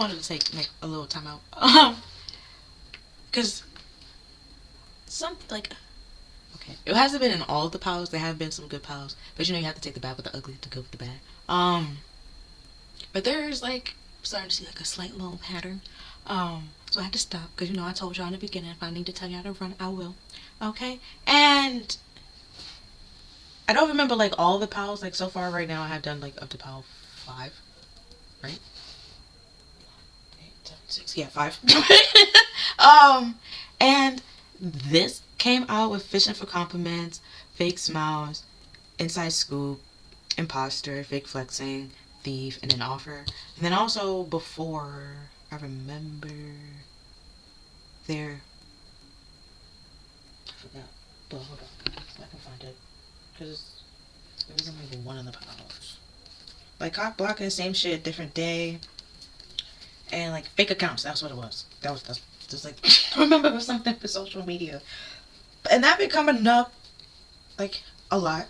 wanted to take like a little time out. Because some like, okay, it hasn't been in all of the piles. There have been some good piles, but you know you have to take the bad with the ugly to go with the bad. But there's like starting to see like a slight little pattern. So I had to stop because you know I told y'all in the beginning if I need to tell you how to run, I will. Okay, and I don't remember like all the piles. Like so far right now, I have done like up to pile 5, right? 8, 7, 6, yeah, 5. And this came out with fishing for compliments, fake smiles, inside scoop, imposter, fake flexing, thief, and then offer. And then also before, I remember there, I forgot, but hold on, I can find it, because it wasn't like one of the piles. Like cop blocking, same shit, different day, and like fake accounts, that's what it was. That's just like, I remember it was something for social media. And that been coming up, like, a lot.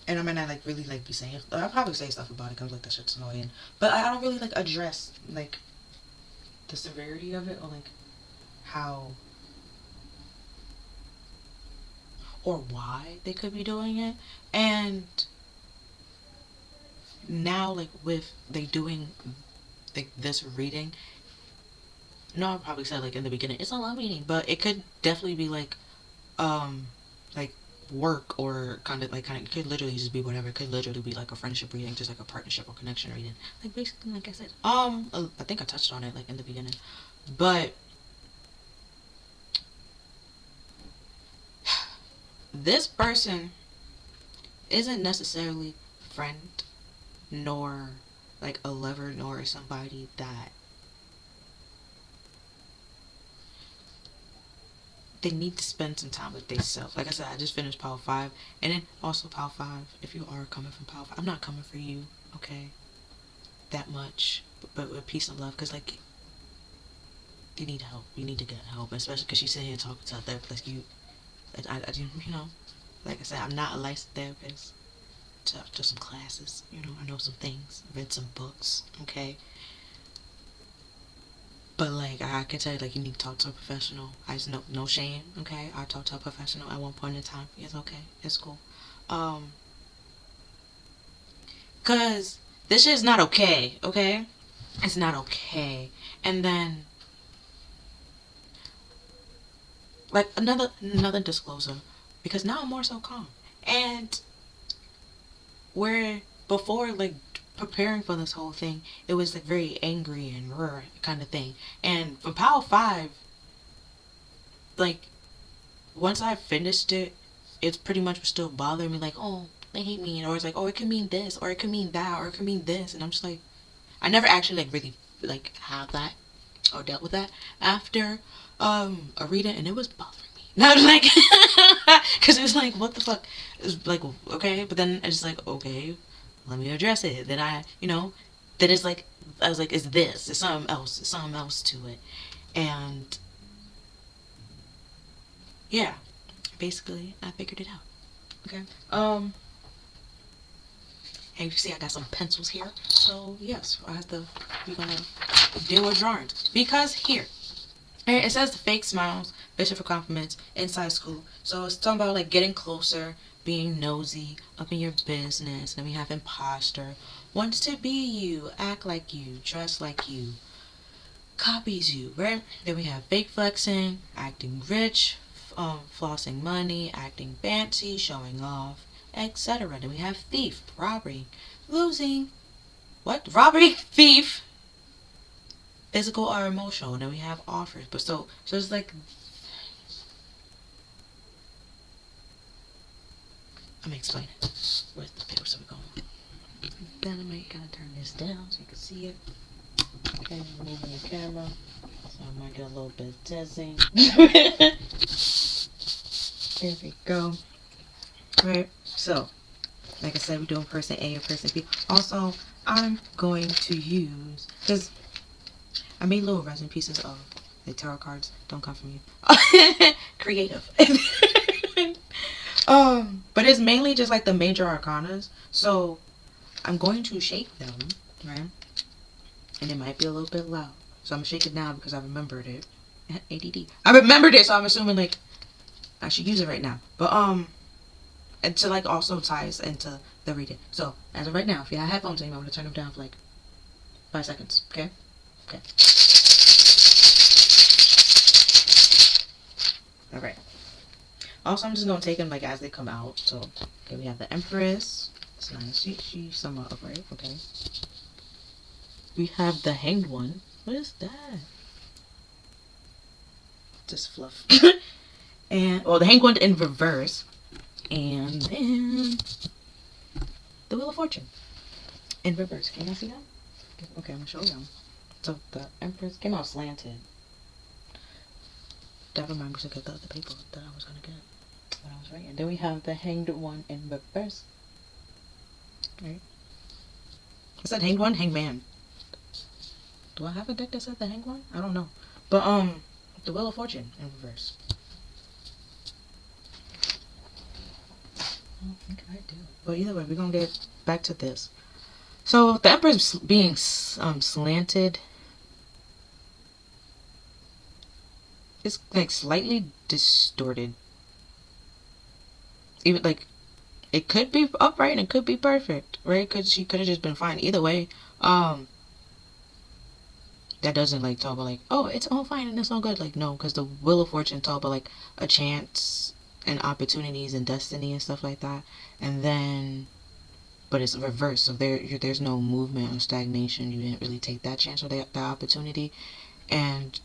And I might not, like, really, like, be saying, I'll probably say stuff about it, because, like, that shit's annoying. But I don't really, like, address, like, the severity of it, or, like, how, or why they could be doing it. And now, like, with they doing, like, this reading, no, I probably said, like, in the beginning, it's a love reading, but it could definitely be, like, work, or kind of, it could literally just be whatever. It could literally be like a friendship reading, just like a partnership or connection reading, like basically like I said. I think I touched on it like in the beginning, but this person isn't necessarily friend, nor like a lover, nor somebody that they need to spend some time with themselves. Like I said, I just finished pile 5, and then also pile 5. If you are coming from pile 5, I'm not coming for you, okay, that much, but with peace and love, because like you need help. You need to get help, especially because she's sitting here talking to a therapist. You know, like I said, I'm not a licensed therapist. To some classes, you know, I know some things, read some books, okay. But like I can tell you, like you need to talk to a professional. I just no shame, okay. I talked to a professional at one point in time. It's okay, it's cool. Cause this shit is not okay, okay. It's not okay. And then like another disclosure, because now I'm more so calm. And where before, like preparing for this whole thing, it was like very angry and raw kind of thing. And from Power 5, like once I finished it, it's pretty much still bothering me. Like, oh, they hate me, or it's like, oh, it could mean this, or it could mean that, or it could mean this, and I'm just like, I never actually like really like had that or dealt with that after a reading, and it was bothering me. And I was like, because it was like, what the fuck? It was like, okay, but then I just like, okay, let me address it. Then then it's like, I was like, it's this, it's something else to it. And yeah, basically I figured it out. Okay. And you see I got some pencils here. So yes, we're gonna deal with drawings. Because here, it says the fake smiles, fishing for compliments, inside school. So it's talking about like getting closer, being nosy, up in your business. Then we have imposter, wants to be you, act like you, dress like you, copies you, right? Then we have fake flexing, acting rich, flossing money, acting fancy, showing off, etc. Then we have thief, robbery, losing, robbery, thief, physical or emotional. And then we have offers. But so it's like, I'm explaining where's the paper so we're going. Then I might kind of turn this down so you can see it. Okay, moving the camera, so I might get a little bit dizzy. There we go. Right, so like I said, we're doing person A and person B. Also, I'm going to use, because I made little resin pieces of the tarot cards. Don't come from you. Creative. But it's mainly just like the major arcanas. So I'm going to shape them, right? And it might be a little bit loud. So I'm gonna shake it now because I remembered it. ADD. I remembered it, so I'm assuming like I should use it right now. But and to like also ties into the reading. So as of right now, if you have headphones in, I'm gonna turn them down for like 5 seconds. Okay? Okay. Alright. Also, I'm just gonna take them like as they come out. So okay, we have the Empress. It's nice. She's somewhat upright. Okay. We have the Hanged One. What is that? Just fluff. And well, the Hanged One in reverse. And then the Wheel of Fortune in reverse. Can you see that? Okay, I'm gonna show you. So the Empress came out slanted. That reminds me to get the other paper that I was gonna get when I was writing. Then we have the Hanged One in reverse. Right? It said Hanged One, Hanged Man. Do I have a deck that said the Hanged One? I don't know. But the Wheel of Fortune in reverse. I think I do. But either way, we're gonna get back to this. So the Empress being slanted. It's like slightly distorted. Even like it could be upright and it could be perfect, right? Because she could have just been fine. Either way, that doesn't like talk about like, oh, it's all fine and it's all good. Like no, because the Wheel of Fortune talk about like a chance and opportunities and destiny and stuff like that. And then, but it's reversed. So there's no movement or stagnation. You didn't really take that chance or that opportunity, and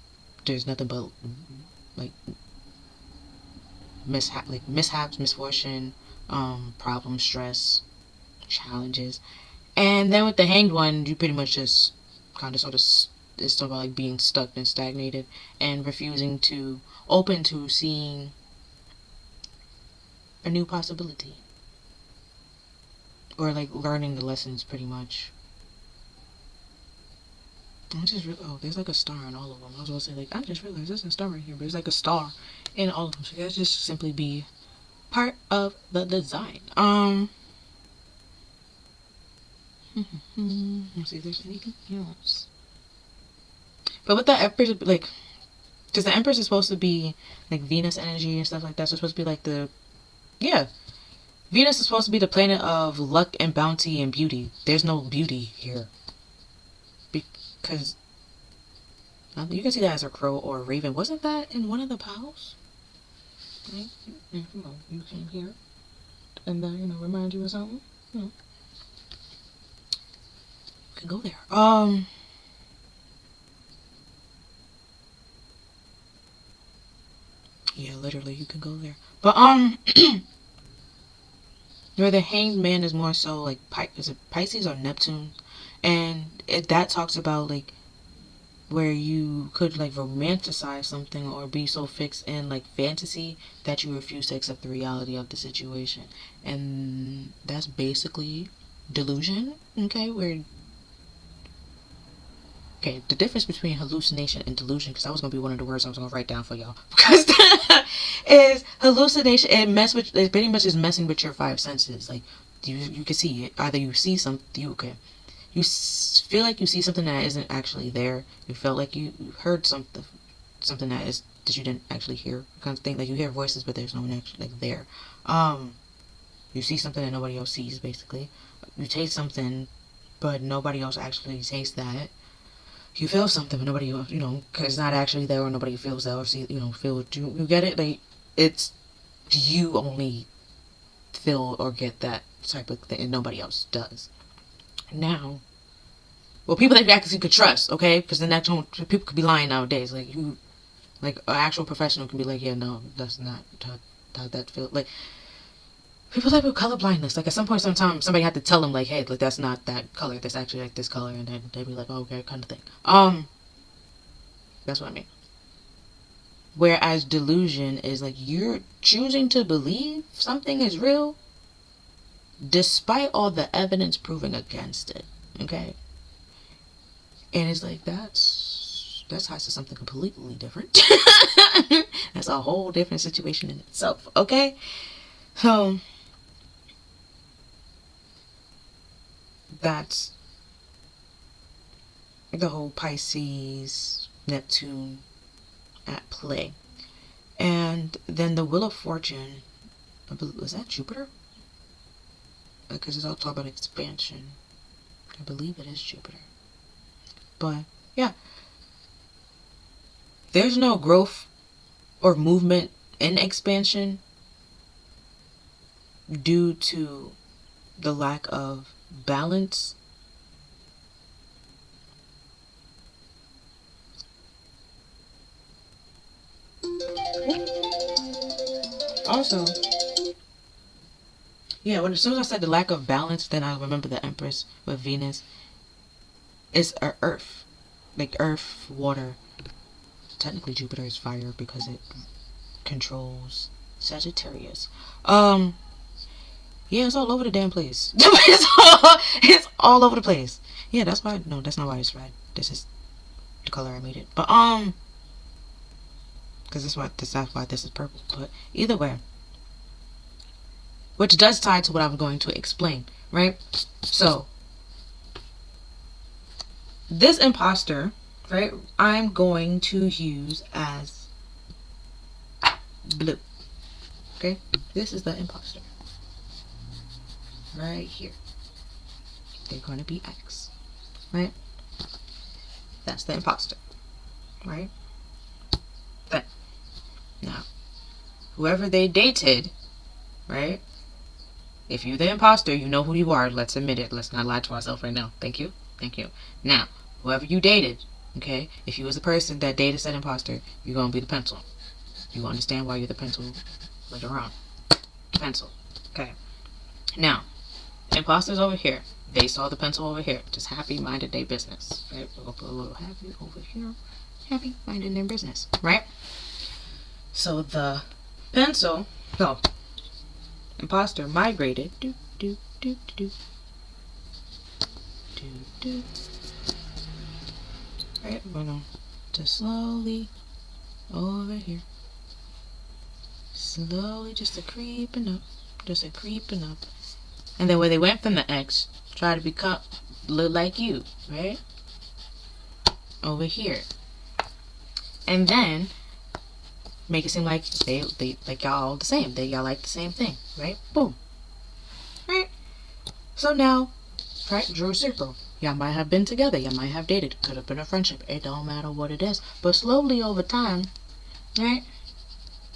there's nothing but like mishaps, misfortune, problem, stress, challenges. And then with the Hanged One, you pretty much just kind of sort of it's sort of like being stuck and stagnated and refusing to open to seeing a new possibility or like learning the lessons pretty much. I just oh, there's like a star in all of them. I was gonna say like I just realized there's a star right here, but there's like a star in all of them. So that's just simply be part of the design. Let's see if there's anything else. But with the Empress, like, because the Empress is supposed to be like Venus energy and stuff like that. So it's supposed to be like Venus is supposed to be the planet of luck and bounty and beauty. There's no beauty here. Because you can see that as a crow or a raven. Wasn't that in one of the pals? Right? And, you came here. And that, remind you of something. You can go there. Yeah, literally, you can go there. But, where the Hanged Man is more so, like, is it Pisces or Neptune? And that talks about, like, where you could, like, romanticize something or be so fixed in, like, fantasy that you refuse to accept the reality of the situation. And that's basically delusion, okay? Okay, the difference between hallucination and delusion, because that was going to be one of the words I was going to write down for y'all. Because is hallucination, it pretty much is messing with your five senses. Like, you can see it. Either you see something, you feel like you see something that isn't actually there. You felt like you heard something that you didn't actually hear. Kind of thing. Like, you hear voices, but there's no one actually, like, there. You see something that nobody else sees, basically. You taste something, but nobody else actually tastes that. You feel something, but nobody else, because it's not actually there, or nobody feels that, or see, feel it. You get it? Like, it's you only feel or get that type of thing, and nobody else does. Now, well, people that you actually could trust, okay? Because then people could be lying nowadays. Like, an actual professional can be like, yeah, no, that's not how that feels. Like, people that have color blindness, like, at some point, sometimes somebody had to tell them, like, hey, like, that's not that color, that's actually, like, this color, and then they'd be like, oh, okay, kind of thing. That's what I mean. Whereas delusion is, like, you're choosing to believe something is real, despite all the evidence proving against it, okay? And it's like, that's ties to something completely different. That's a whole different situation in itself, okay? So that's the whole Pisces, Neptune at play. And then the Wheel of Fortune, was that Jupiter? Because it's all talk about expansion. I believe it is Jupiter. But yeah, there's no growth or movement in expansion due to the lack of balance. Also, yeah, when as soon as I said the lack of balance, then I remember the Empress with Venus. It's Earth, like Earth, water. Technically, Jupiter is fire because it controls Sagittarius. Yeah, it's all over the damn place. It's all over the place. Yeah, that's why. No, that's not why it's red. This is the color I made it. But because that's why this is purple. But either way, which does tie to what I'm going to explain, right? So this imposter, right, I'm going to use as blue. Okay, this is the imposter right here. They're going to be X, right? That's the imposter, right? Then now, whoever they dated, right? If you're the imposter, you know who you are. Let's admit it. Let's not lie to ourselves right now. Thank you. Thank you. Now, whoever you dated, okay? If you was the person that dated said imposter, you're going to be the pencil. You understand why you're the pencil later on. Pencil. Okay. Now, imposters over here. They saw the pencil over here. Just happy minded their business. Right? We're going to put a little happy over here. Happy minded their business. Right? So the pencil, imposter migrated. Do, do, do, do, do, do. Right? We're going to slowly over here. Slowly, just a creeping up. Just a creeping up. And then where they went from the X, try to become, look like you, right? Over here. And then make it seem like they like y'all all the same. Y'all like the same thing, right? Boom. Right? So now, right, drew a circle. Y'all might have been together. Y'all might have dated. Could have been a friendship. It don't matter what it is. But slowly over time, right?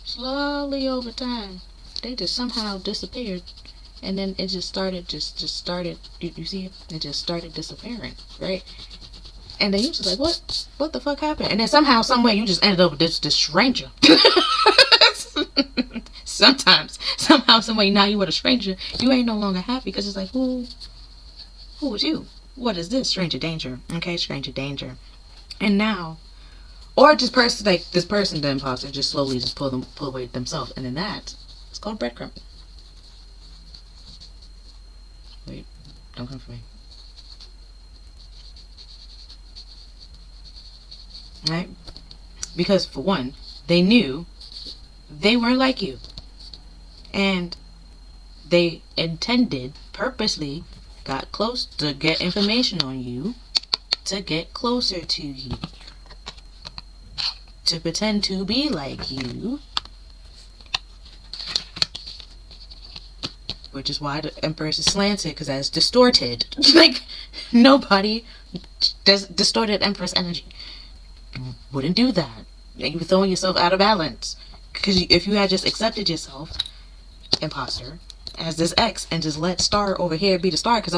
Slowly over time, they just somehow disappeared. And then it just started, you see it? It just started disappearing, right? And then you just like, what the fuck happened? And then somehow, some way, you just ended up with this stranger. Somehow, some way, now you with a stranger, you ain't no longer happy because it's like, who was you? What is this? Stranger danger. Okay, stranger danger. And now, or just this person, the imposter, just slowly just pull away themselves. And then that, it's called breadcrumbing. Wait, don't come for me. Right? Because for one, they knew they weren't like you. And they purposely got close to get information on you, to get closer to you, to pretend to be like you. Which is why the Empress is slanted, because that's distorted. Like, nobody does distorted Empress energy. Wouldn't do that. You're throwing yourself out of balance. Because if you had just accepted yourself, imposter, as this X, and just let Star over here be the star, because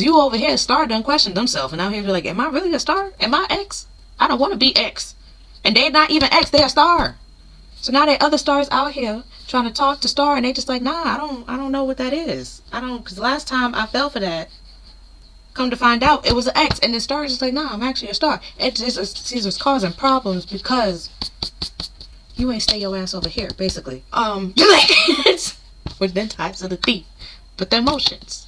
you over here, Star done questioned themselves, and out here you're like, am I really a star? Am I X? I don't want to be X. And they're not even X, they're a star. So now there are other stars out here trying to talk to Star, and they just like, nah, I don't know what that is. Because last time I fell for that, come to find out, it was an X, and then Star is just like, nah, I'm actually a star. It's causing problems because you ain't stay your ass over here, basically. Which then ties to the thief, but the emotions.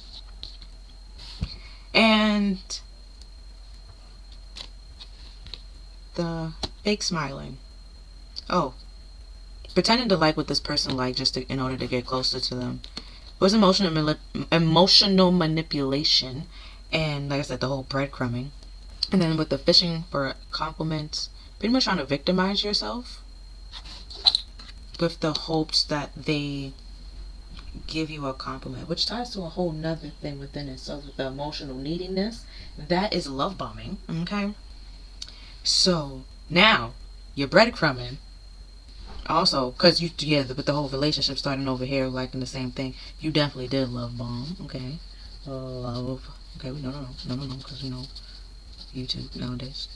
And the fake smiling. Oh. Pretending to like what this person liked just in order to get closer to them. It was emotional manipulation, and like I said, the whole breadcrumbing. And then with the fishing for compliments, pretty much trying to victimize yourself with the hopes that they give you a compliment, which ties to a whole nother thing within itself with the emotional neediness. That is love bombing. Okay. So now you're breadcrumbing. Also, because with the whole relationship starting over here, liking the same thing, you definitely did love bomb. Okay. Love. Okay, no, because YouTube nowadays.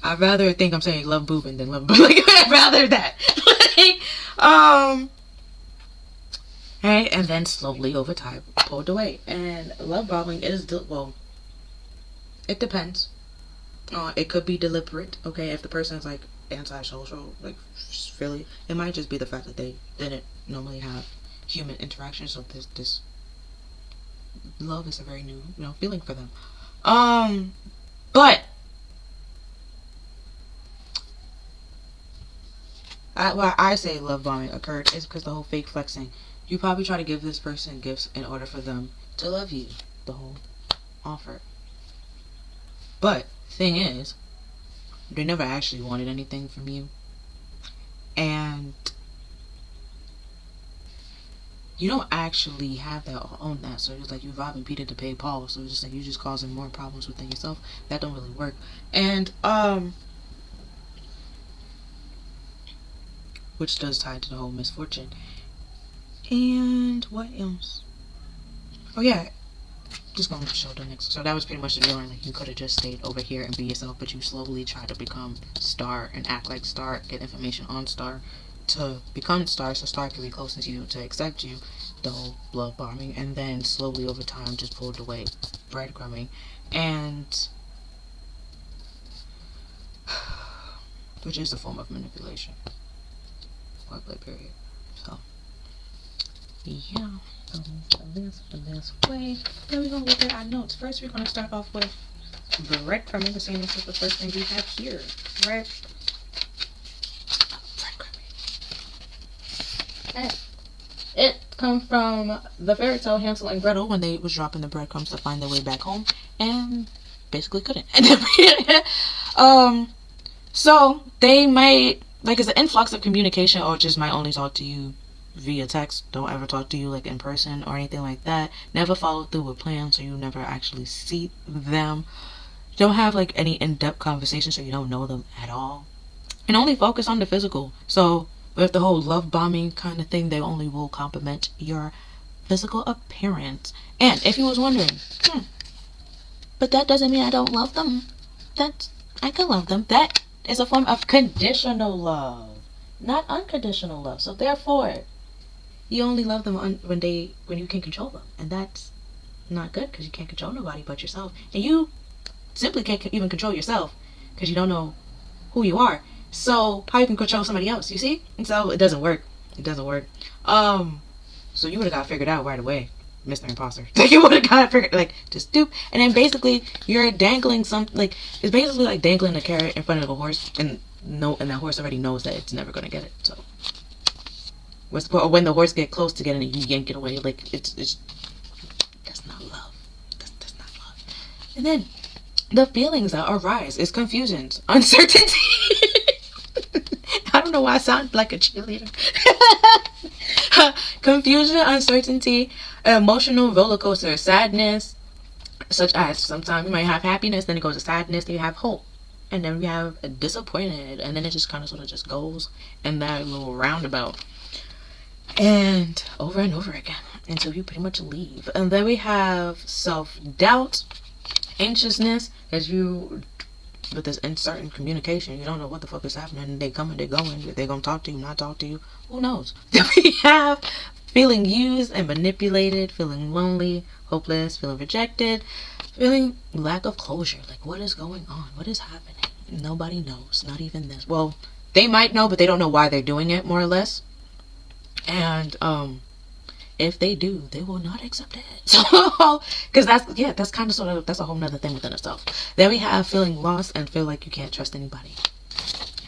I'd rather think I'm saying love boobing than love boobing. I'd rather that. Right, and then slowly over time pulled away. And love bombing is it depends. It could be deliberate. Okay, if the person's like antisocial, like really, it might just be the fact that they didn't normally have human interaction. So this love is a very new feeling for them. But why I say love bombing occurred is because the whole fake flexing. You probably try to give this person gifts in order for them to love you. The whole offer. But thing is, they never actually wanted anything from you, and you don't actually have that or own that. So it's like you robbing Peter to pay Paul. So it's just like you're just causing more problems within yourself. That don't really work. And which does tie to the whole misfortune. And what else? Oh yeah, just going to show the next. So that was pretty much the villain. Like you could have just stayed over here and be yourself, but you slowly try to become Star and act like Star, get information on Star to become Star, so Star can be close to you, to accept you. The whole love bombing, and then slowly over time just pulled away, breadcrumbing, and which is a form of manipulation. Wordplay period. So yeah. This way. Then we're gonna look at our notes. First, we're gonna start off with breadcrumbing. The same as the first thing we have here, right? Breadcrumbing. It comes from the fairy tale Hansel and Gretel when they was dropping the breadcrumbs to find their way back home, and basically couldn't. So they might it's an influx of communication, or just might only talk to you via text, don't ever talk to you like in person or anything like that, never follow through with plans, so you never actually see them, don't have like any in-depth conversations, so you don't know them at all, and only focus on the physical. So with the whole love bombing kind of thing, they only will compliment your physical appearance. And if you was wondering, but that doesn't mean I don't love them, that I can love them. That is a form of conditional love, not unconditional love. So therefore you only love them when you can control them, and that's not good, because you can't control nobody but yourself, and you simply can't even control yourself because you don't know who you are. So how you can control somebody else? You see? And so it doesn't work. So you would have got figured out right away, Mr. Imposter. You would have got figured, just doop, and then basically you're dangling it's basically like dangling a carrot in front of a horse, and that horse already knows that it's never gonna get it. So what's the point? Or when the horse get close to getting it, you yank it away. It's that's not love. That's not love. And then the feelings that arise is confusions, uncertainty. I don't know why I sound like a cheerleader. Confusion, uncertainty, emotional roller coaster, sadness, such as sometimes you might have happiness, then it goes to sadness, then you have hope, and then you have disappointed, and then it just kind of sort of just goes in that little roundabout, and over again until you pretty much leave. And then we have self-doubt, anxiousness, as you with this uncertain communication, you don't know what the fuck is happening. They coming, they going, they gonna talk to you, not talk to you, who knows. Then we have feeling used and manipulated, feeling lonely, hopeless, feeling rejected, feeling lack of closure. What is going on? What is happening? Nobody knows, not even this. Well, they might know, but they don't know why they're doing it, more or less. And if they do, they will not accept it. So, because that's kind of sort of, that's a whole nother thing within itself. Then we have feeling lost and feel like you can't trust anybody,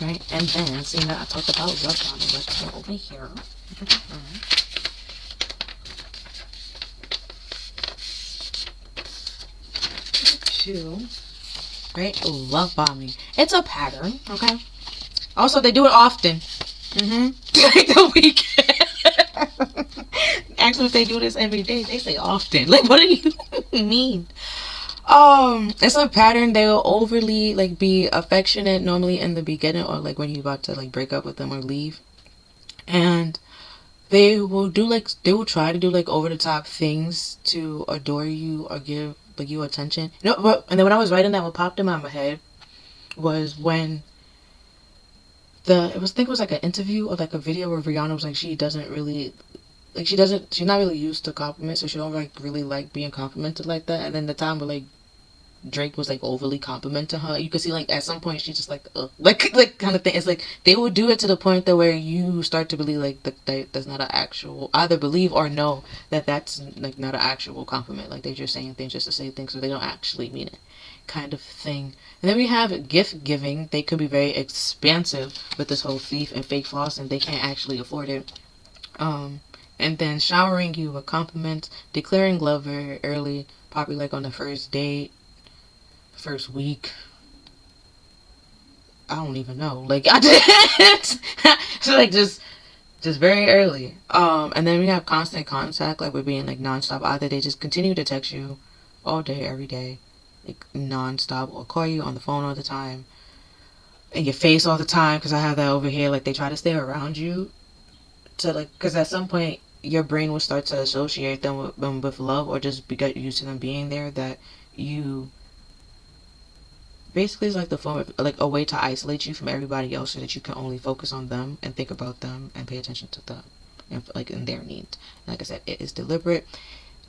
right? And then, seeing that I talked about love bombing, let's go over here. to, right, love bombing. It's a pattern, okay? Also, they do it often. Like the weekend. Actually, if they do this every day, they say often. Like, what do you mean? It's a pattern. They will overly like be affectionate normally in the beginning, or like when you're about to like break up with them or leave, and they will try to do like over the top things to adore you or give like you attention. And then when I was writing that, what popped in my head was when I think it was like an interview or like a video where Rihanna was like she's not really used to compliments, so she don't like really like being complimented like that. And then the time where like Drake was like overly complimenting her, you could see like at some point she's just like like kind of thing. It's like they would do it to the point that where you start to believe like that's not an actual, either believe or know that that's like not an actual compliment. Like they're just saying things just to say things, so they don't actually mean it, kind of thing. And then we have gift giving. They could be very expansive with this whole thief and fake floss, and they can't actually afford it. And then showering you with compliments, declaring love very early, probably like on the first date, first week. I don't even know. Like I did, so like just very early. And then we have constant contact, like we're being like nonstop. Either they just continue to text you all day, every day, like nonstop, or call you on the phone all the time, in your face all the time. Because I have that over here. Like they try to stay around you, to like, because at some point your brain will start to associate them with love, or just get used to them being there, that you basically is like the form of like a way to isolate you from everybody else, so that you can only focus on them and think about them and pay attention to them and like in their needs. Like I said, it is deliberate.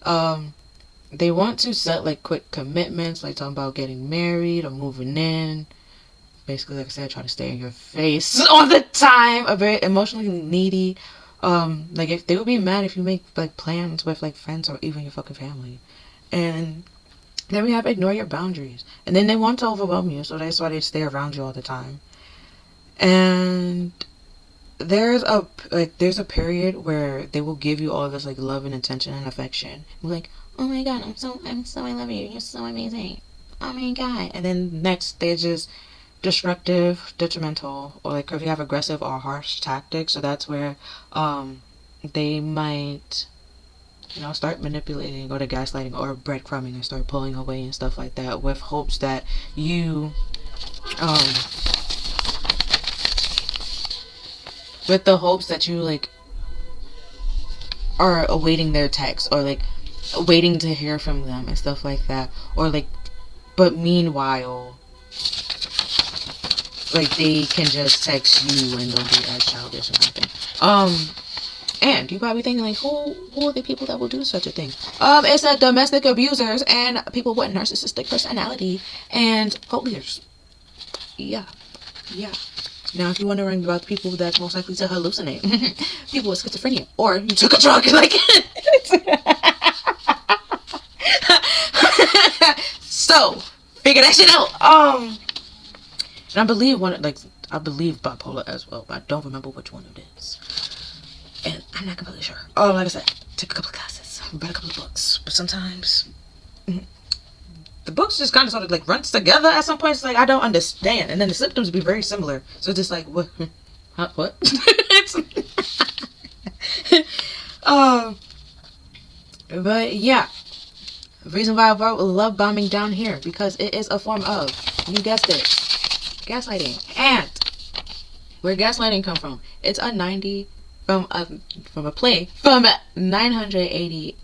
They want to set like quick commitments, like talking about getting married or moving in. Basically, like I said, try to stay in your face all the time. Are very emotionally needy. Like if they would be mad if you make like plans with like friends or even your fucking family. And then we have ignore your boundaries. And then they want to overwhelm you, so that's why they stay around you all the time. And there's a period where they will give you all this like love and attention and affection. You're like, oh my god, I love you. You're so amazing. Oh my god. And then next they're just destructive, detrimental, or like if you have aggressive or harsh tactics. So that's where they might start manipulating, or the gaslighting, or breadcrumbing, and start pulling away and stuff like that, with hopes that you like are awaiting their text, or like waiting to hear from them and stuff like that, or like, but meanwhile like they can just text you and don't be as childish or nothing. And you probably thinking like, who are the people that will do such a thing? It's domestic abusers and people with narcissistic personality and cult leaders. Yeah. Now, if you're wondering about the people that's most likely to hallucinate, people with schizophrenia, or you took a drug, like. So, figure that shit out. And I believe bipolar as well, but I don't remember which one it is. And I'm not completely sure. Like I said, took a couple of classes, read a couple of books, but sometimes the books just kind of sort of like runs together at some point. It's like I don't understand, and then the symptoms be very similar. So it's just like what? What? But yeah, the reason why I wrote love bombing down here, because it is a form of, you guessed it, gaslighting. And where gaslighting come from? It's a 90 from a play from 938.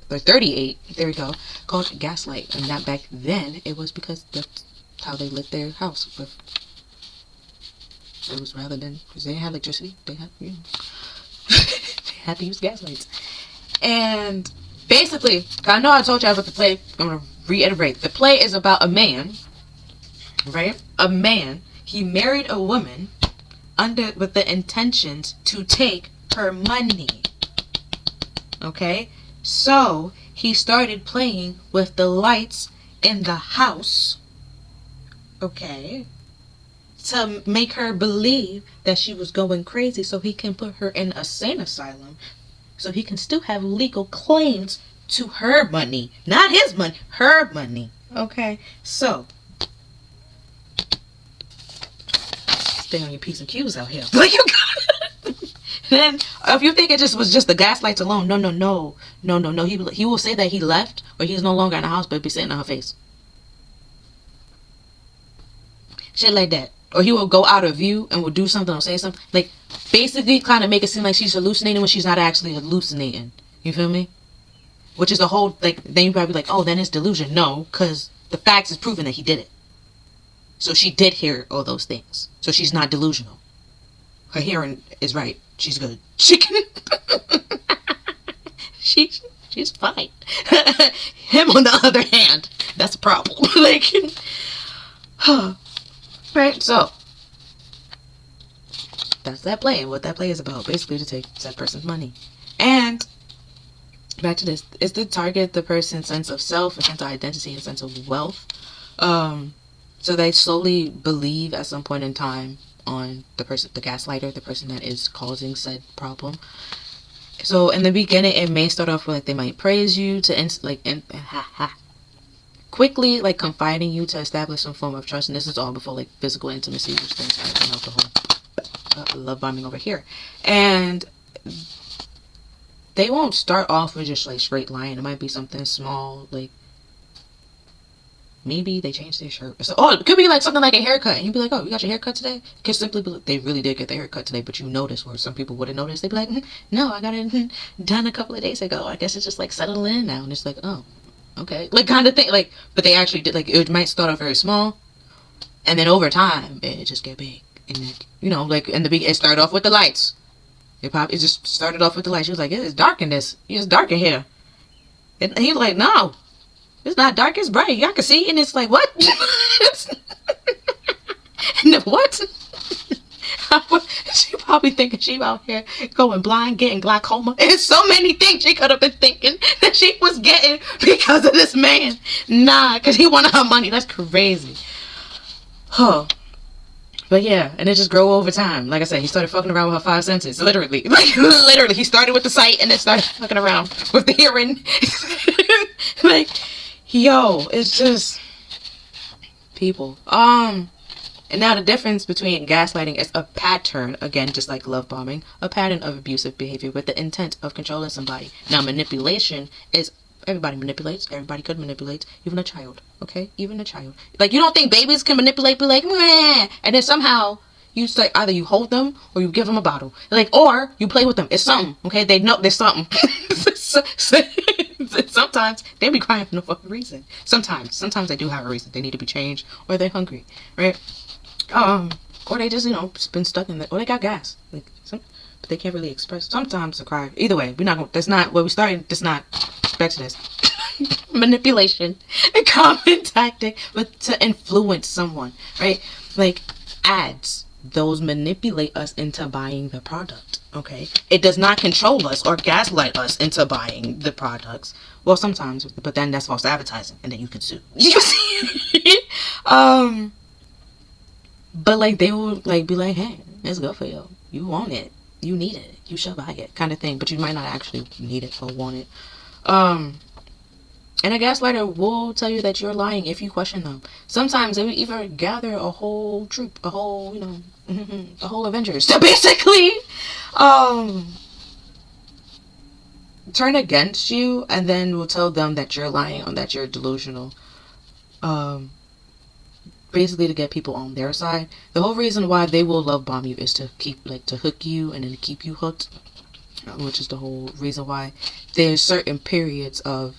There we go, called Gaslight. And that back then it was because that's how they lit their house with. It was rather than, because they didn't have electricity, they had they had to use gaslights. And basically, I know I told you about the play. I'm gonna reiterate. The play is about a man, right? A man. He married a woman with the intentions to take her money. Okay? So he started playing with the lights in the house, okay, to make her believe that she was going crazy, so he can put her in a sane asylum, so he can still have legal claims to her money. Not his money, her money. Okay, so stay on your P's and Q's out here. Like, you got then if you think it just was just the gaslights alone, no. He will say that he left or he's no longer in the house, but be sitting on her face. Shit like that. Or he will go out of view and will do something or say something. Like, basically kind of make it seem like she's hallucinating when she's not actually hallucinating. You feel me? Which is the whole, like, then you probably like, oh, then it's delusion. No, because the facts is proving that he did it. So she did hear all those things. So she's not delusional. Her hearing is right. She's good. She can... she's fine. Him, on the other hand, that's a problem. Like... Right, so that's that play, and what that play is about, basically to take that person's money. And back to this, is to target the person's sense of self, a sense of identity, a sense of wealth. So they slowly believe at some point in time on the person, the gaslighter, the person that is causing said problem. So in the beginning, it may start off with like they might praise you to quickly like confiding you to establish some form of trust, and this is all before like physical intimacy, which then starts, the whole love bombing over here. And they won't start off with just like straight lying. It might be something small, like maybe they changed their shirt. So, it could be like something like a haircut, and you'd be like, oh, you got your haircut today? It could simply be like, they really did get their haircut today, but you noticed, where some people wouldn't notice. They'd be like, no, I got it done a couple of days ago. I guess it's just like settled in now. And it's like, oh, okay, like kind of thing, like, but they actually did, like, it might start off very small, and then over time, it just get big, and then, like, in the beginning, it started off with the lights, it just started off with the lights. She was like, it's dark in this, it's dark in here, and he was like, no, it's not dark, it's bright, y'all can see, and it's like, what? What? She probably thinking she out here going blind, getting glaucoma. And so many things she could have been thinking that she was getting because of this man. Nah, because he wanted her money. That's crazy. Huh. But yeah, and it just grow over time. Like I said, he started fucking around with her 5 senses. Literally. Like, literally. He started with the sight and then started fucking around with the hearing. Like, yo, it's just people. And now the difference between gaslighting is a pattern, again, just like love bombing, a pattern of abusive behavior with the intent of controlling somebody. Now manipulation is, everybody manipulates, everybody could manipulate, even a child, okay? Even a child. Like, you don't think babies can manipulate, be like, meh, and then somehow you say, either you hold them or you give them a bottle. Like, or you play with them. It's something, okay? They know there's something. Sometimes they be crying for no fucking reason. Sometimes they do have a reason. They need to be changed, or they're hungry, right? Or they just, been stuck in or they got gas, like, but they can't really express. Sometimes they cry. Either way, we're not gonna, that's not where we started. That's not, back to this. Manipulation, a common tactic, but to influence someone, right? Like, ads, those manipulate us into buying the product, okay? It does not control us or gaslight us into buying the products. Well, sometimes, but then that's false advertising, and then you can sue. You see? But, like, they will, like, be like, hey, it's good for you. You want it. You need it. You should buy it, kind of thing. But you might not actually need it or want it. And a gaslighter will tell you that you're lying if you question them. Sometimes they will even gather a whole troop, a whole, a whole Avengers to basically, turn against you, and then will tell them that you're lying or that you're delusional. Basically to get people on their side. The whole reason why they will love bomb you is to keep, like, to hook you and then keep you hooked, which is the whole reason why there's certain periods of,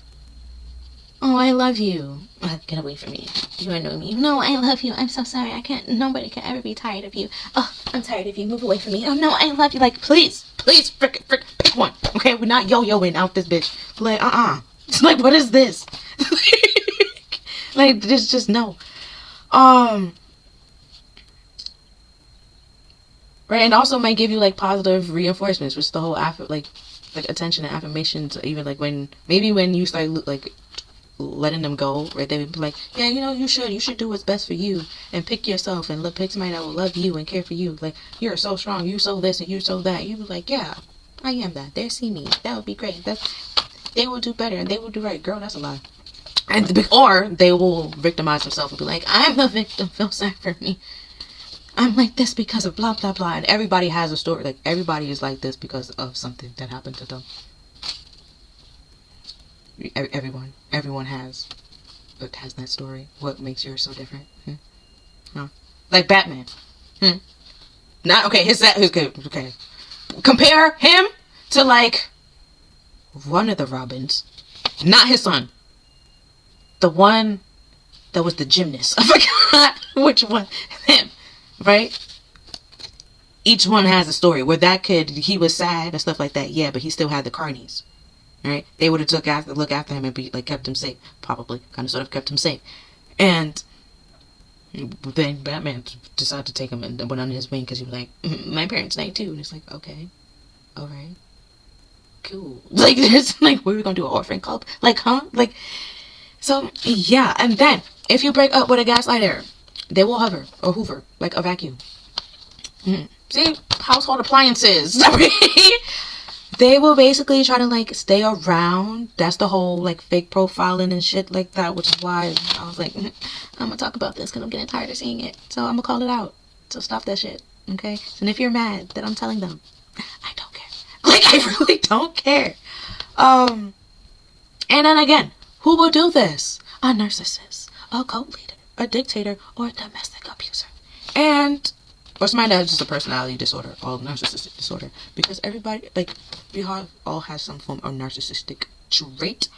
oh, I love you, get away from me, you annoy me, no, I love you, I'm so sorry, I can't, nobody can ever be tired of you, oh, I'm tired of you, move away from me, oh no, I love you, like, please, frick, pick one, okay, we're not yo-yoing out this bitch, like, it's like, what is this? Like, there's just no. Right, and also might give you like positive reinforcements, which is the whole like attention and affirmations. Even like when you start like letting them go, right, they would be like, yeah, you should do what's best for you and pick yourself and pick somebody that will love you and care for you. Like, you're so strong, you so this and you so that. You be like, yeah, I am that. They see me. That would be great. They will do better and they will do right. Girl, that's a lie. Or they will victimize themselves and be like, I'm the victim, feel sad for me. I'm like this because of blah, blah, blah. And everybody has a story. Like, everybody is like this because of something that happened to them. Everyone has that story. What makes yours so different? No. Like Batman. Not, okay, his good. Okay. Compare him to, like, one of the Robins. Not his son. The one that was the gymnast. I forgot which one. Him. Right? Each one has a story. Where that kid, he was sad and stuff like that. Yeah, but he still had the carnies. Right? They would have look after him and be like, kept him safe. Probably. Kind of sort of kept him safe. And then Batman decided to take him and went under his wing because he was like, my parents died too. And it's like, okay. Alright. Cool. Like, there's like, what are we gonna do? An orphan club? Like, huh? Like, so, yeah. And then, if you break up with a gaslighter, they will hover or hoover, like a vacuum. See? Household appliances. They will basically try to, like, stay around. That's the whole, like, fake profiling and shit like that, which is why I was like, I'm gonna talk about this because I'm getting tired of seeing it. So I'm gonna call it out. So stop that shit, okay? And if you're mad that I'm telling them, I don't care. Like, I really don't care. And then again, who will do this? A narcissist, a cult leader, a dictator, or a domestic abuser. And or somebody that has just a personality disorder or narcissistic disorder. Because everybody, like, we all have some form of narcissistic trait.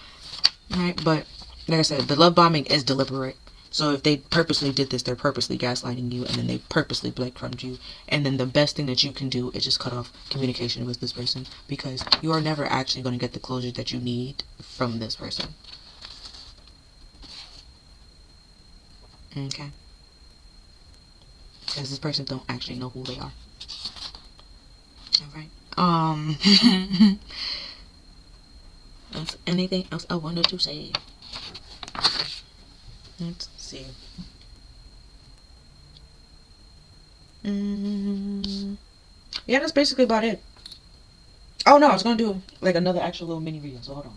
Right? But, like I said, the love bombing is deliberate. So if they purposely did this, they're purposely gaslighting you. And then they purposely breadcrumbed you. And then the best thing that you can do is just cut off communication with this person. Because you are never actually going to get the closure that you need from this person. Okay? Because this person don't actually know who they are. Alright. That's anything else I wanted to say? Let's see. Yeah, that's basically about it. Oh no, I was gonna do like another actual little mini video, so hold on.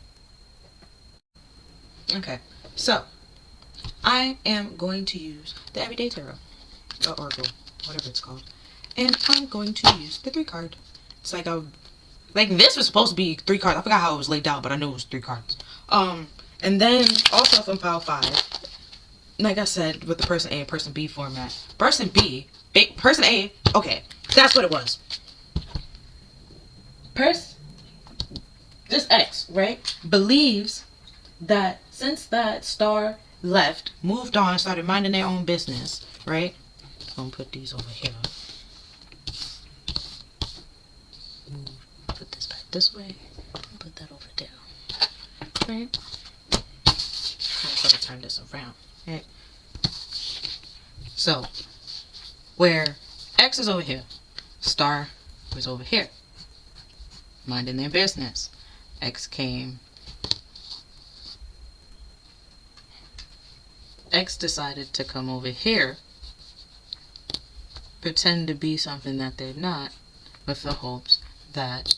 Okay, so I am going to use the Everyday Tarot. Oracle, whatever it's called. And I'm going to use the 3 card. It's like this was supposed to be 3 cards. I forgot how it was laid out, but I knew it was 3 cards. And then also from pile 5, like I said, with the person A and person B format. Person A, okay, that's what it was. This X, right, believes that since that star left, moved on, started minding their own business, right? I'm gonna put these over here. Put this back this way. Put that over there. Right? I'm gonna turn this around. Right? So, where X is over here, star was over here, minding their business. X decided to come over here, pretend to be something that they're not, with the hopes that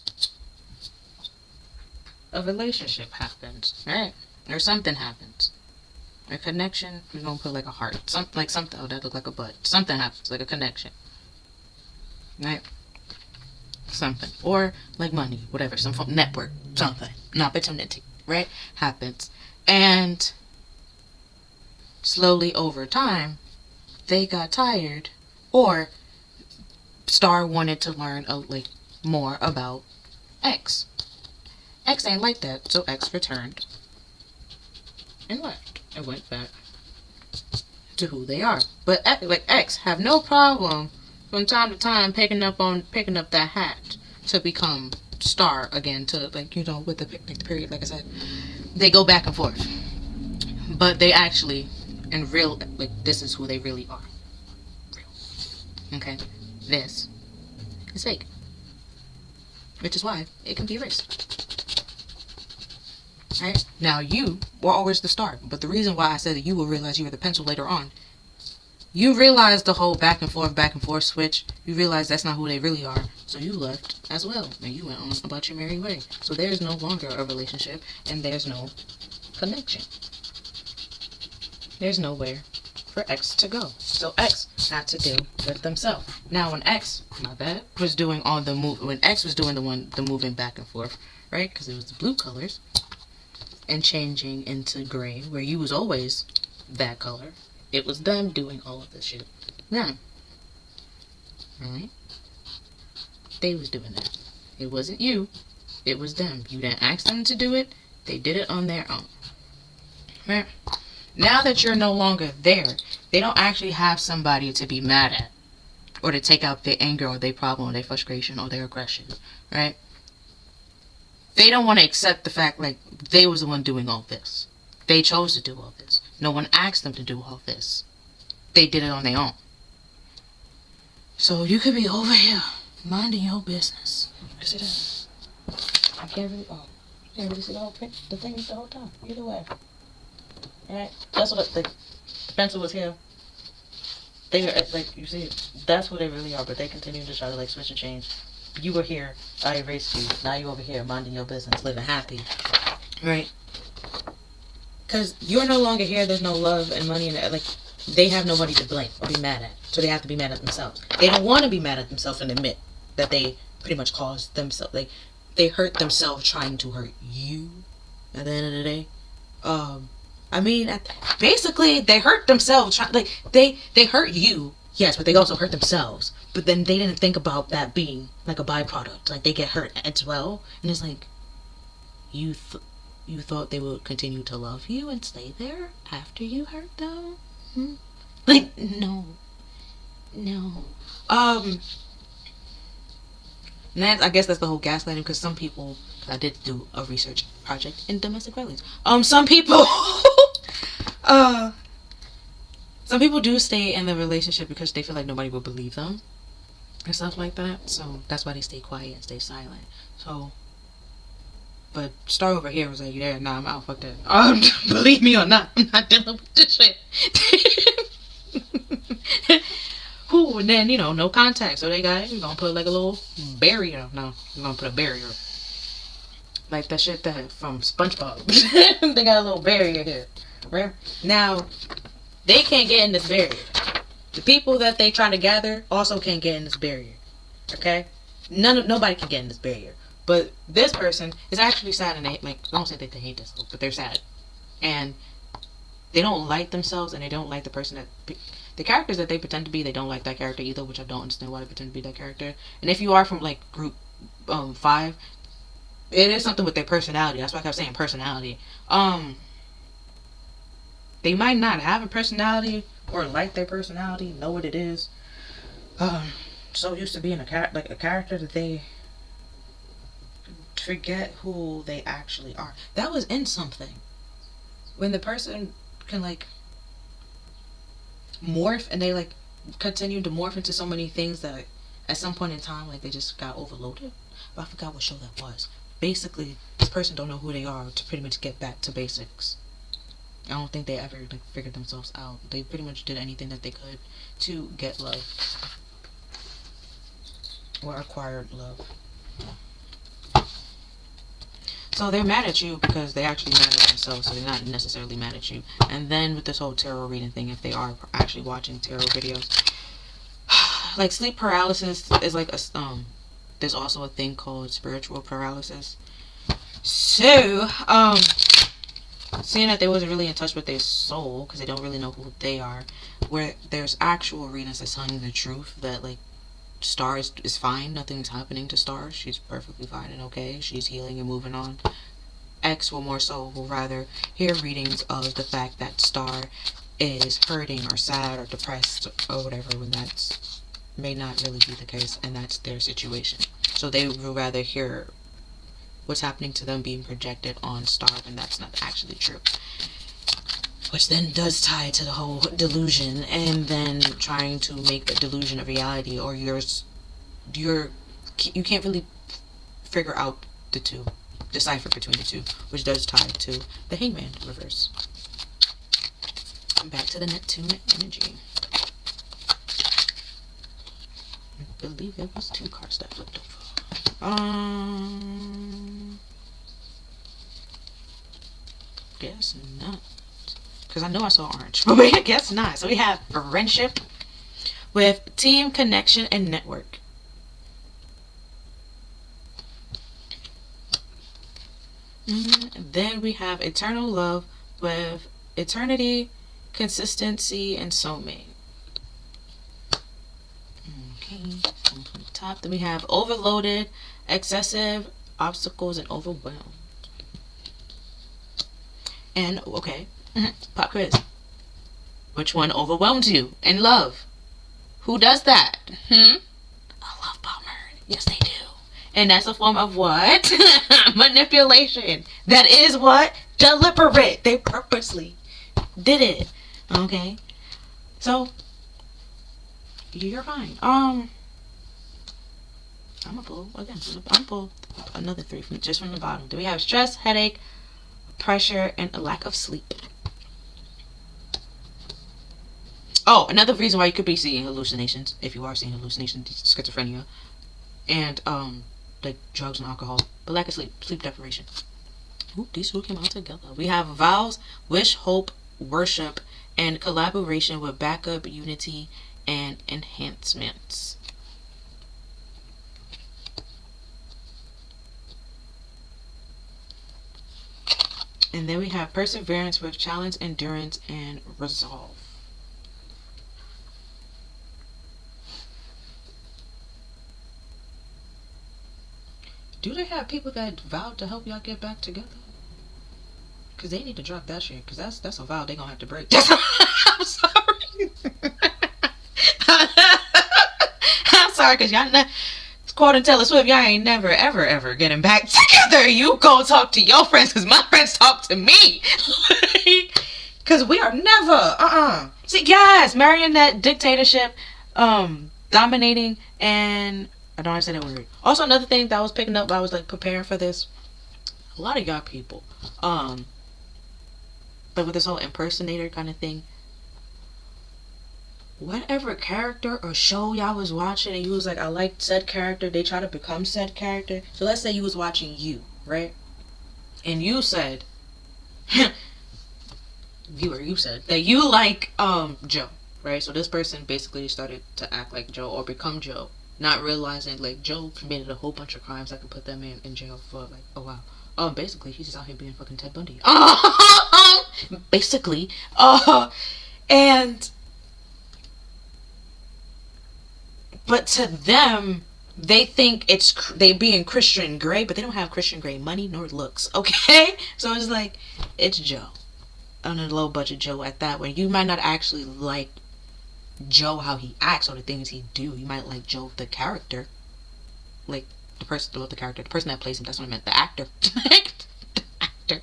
a relationship happens, right? Or something happens. A connection, we're gonna put like a heart. Something, oh, that look like a butt. Something happens, like a connection. Right? Something. Or like money, whatever, some form, network, something. An opportunity, right? Happens. And slowly over time, they got tired, or Star wanted to learn more about X. X ain't like that, so X returned and left and went back to who they are. But X have no problem from time to time picking up that hat to become Star again, to with the period, like I said, they go back and forth. But they actually, in real, this is who they really are. Okay, this is fake, which is why it can be erased. Right? Now, you were always the star, but the reason why I said that you will realize you were the pencil later on, you realize the whole back and forth switch. You realize that's not who they really are, so you left as well, and you went on about your merry way. So there's no longer a relationship, and there's no connection. there's nowhere for X to go. So X had to deal with themselves. Now when X, my bad, was doing all the move, when X was doing the moving back and forth, right? Because it was the blue colors, and changing into gray, where you was always that color. It was them doing all of this shit. Now, right? They was doing that. It wasn't you. It was them. You didn't ask them to do it. They did it on their own. Right? Now that you're no longer there, they don't actually have somebody to be mad at, or to take out their anger or their problem or their frustration or their aggression, right? They don't want to accept the fact like they was the one doing all this. They chose to do all this. No one asked them to do all this. They did it on their own. So you could be over here minding your business. See that? I can't really see the whole thing the whole time. Either way. Alright, that's what the pencil was here. They were like, you see, that's what they really are. But they continue to try to like switch and change. You were here, I erased you. Now you over here minding your business, living happy, right? Because you're no longer here. There's no love and money, and like they have nobody to blame or be mad at. So they have to be mad at themselves. They don't want to be mad at themselves and admit that they pretty much caused themselves. Like they hurt themselves trying to hurt you. At the end of the day, I mean, basically, they hurt themselves. They hurt you, yes, but they also hurt themselves. But then they didn't think about that being like a byproduct. Like they get hurt as well, and it's like you thought they would continue to love you and stay there after you hurt them. Like no. And I guess that's the whole gaslighting, because some people, I did do a research project in domestic violence. Some people, some people do stay in the relationship because they feel like nobody will believe them and stuff like that. So that's why they stay quiet and stay silent. So, but Star over here was like, yeah, nah, I'm out, fuck that. Believe me or not, I'm not dealing with this shit. Cool, and then, no contact. So they got, gonna put like a little barrier. No, we're gonna put a barrier. Like that shit that from SpongeBob. They got a little barrier here. Right? Now, they can't get in this barrier. The people that they try to gather also can't get in this barrier. Okay? Nobody can get in this barrier. But this person is actually sad, and I don't say that they hate this, but they're sad. And they don't like themselves, and they don't like the person that... The characters that they pretend to be, they don't like that character either, which I don't understand why they pretend to be that character. And if you are from, like, group 5, it is something with their personality. That's why I kept saying personality. They might not have a personality or like their personality, know what it is. So used to being a character that they forget who they actually are. That was in something. When the person can, like, morph, and they like continue to morph into so many things that at some point in time, like, they just got overloaded. But I forgot what show that was. Basically, this person don't know who they are to pretty much get back to basics. I don't think they ever like figured themselves out. They pretty much did anything that they could to get love or acquired love. So they're mad at you because they actually mad at themselves, so they're not necessarily mad at you. And then with this whole tarot reading thing, if they are actually watching tarot videos, like sleep paralysis is like there's also a thing called spiritual paralysis. So, seeing that they wasn't really in touch with their soul because they don't really know who they are, where there's actual readings that's telling you the truth that like Star is fine. Nothing's happening to Star. She's perfectly fine and okay. She's healing and moving on. X will rather hear readings of the fact that Star is hurting or sad or depressed or whatever, when that's may not really be the case, and that's their situation. So they will rather hear what's happening to them being projected on Star when that's not actually true. Which then does tie to the whole delusion, and then trying to make a delusion a reality, or you can't really figure out the two, decipher between the two, which does tie to the Hangman reverse. Back to the Neptune energy. I believe it was 2 cards that flipped over. Guess not. Because I know I saw orange. But I guess not. So we have friendship with team, connection, and network. Then we have eternal love with eternity, consistency, and soulmate. Okay, from the top. Then we have overloaded, excessive, obstacles, and overwhelmed. And, okay, pop quiz. Which one overwhelms you in love? Who does that? A love bomber. Yes, they do. And that's a form of what? Manipulation. That is what? Deliberate. They purposely did it. Okay. So, you're fine. I'm gonna pull again. I'm pull another 3 from just from the bottom. Do we have stress, headache, pressure, and a lack of sleep? Oh, another reason why you could be seeing hallucinations, if you are seeing hallucinations, schizophrenia, and like drugs and alcohol, but lack of sleep deprivation. Ooh, these two came out together. We have vows, wish, hope, worship, and collaboration with backup, unity, and enhancements. And then we have perseverance with challenge, endurance, and resolve. Do they have people that vowed to help y'all get back together? Because they need to drop that shit. Because that's a vow they gonna have to break. I'm sorry. I'm sorry, because y'all not, quoting Taylor Swift, y'all ain't never, ever, ever getting back together. You go talk to your friends, because my friends talk to me. Because we are never, See, yes, marionette dictatorship, dominating, and I don't want to say that word. Also, another thing that I was picking up while I was like preparing for this, a lot of y'all people, but with this whole impersonator kind of thing, whatever character or show y'all was watching and you was like, I like said character, they try to become said character. So let's say you was watching You, right? And you said, viewer, you said that you like Joe, right? So this person basically started to act like Joe or become Joe, not realizing like Joe committed a whole bunch of crimes that could put that man in jail for like a while. Basically he's just out here being fucking Ted Bundy. Basically, and but to them, they think it's they being Christian Grey, but they don't have Christian Grey money nor looks. Okay, so it's like it's Joe, on a low budget Joe at that. When you might not actually like Joe how he acts or the things he do. You might like Joe the character, like the person, the character, the person that plays him. That's what I meant. The actor, the actor.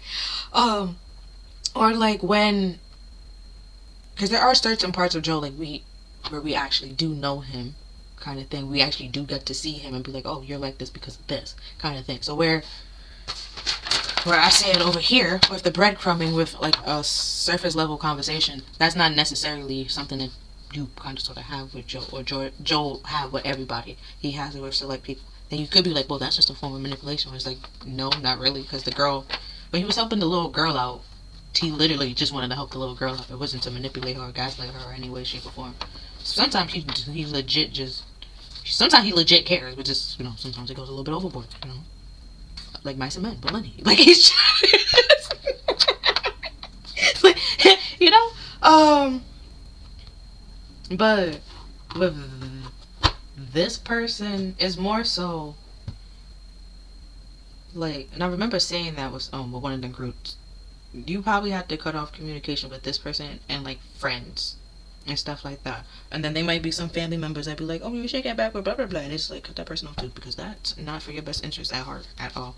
Or like when, because there are certain parts of Joe like where we actually do know him, kind of thing. We actually do get to see him and be like, oh, you're like this because of this kind of thing. So where I say it over here with the breadcrumbing with like a surface level conversation, that's not necessarily something that you kind of sort of have with Joe, or Joe have with everybody. He has it with select people. Then you could be like, well, that's just a form of manipulation. It's like, no, not really, because the girl, when he was helping the little girl out, he literally just wanted to help the little girl out. It wasn't to manipulate her or gaslight her or any way, shape, or form. Sometimes he legit just, sometimes he legit cares, but just, sometimes it goes a little bit overboard, like mice and men, but Lenny, like he's just, like, but with this person is more so like, and I remember saying that was with one of the groups, you probably have to cut off communication with this person and like friends and stuff like that. And then there might be some family members that be like, oh, you should get back with blah blah blah, and it's like, cut that person off too, because that's not for your best interest at heart at all.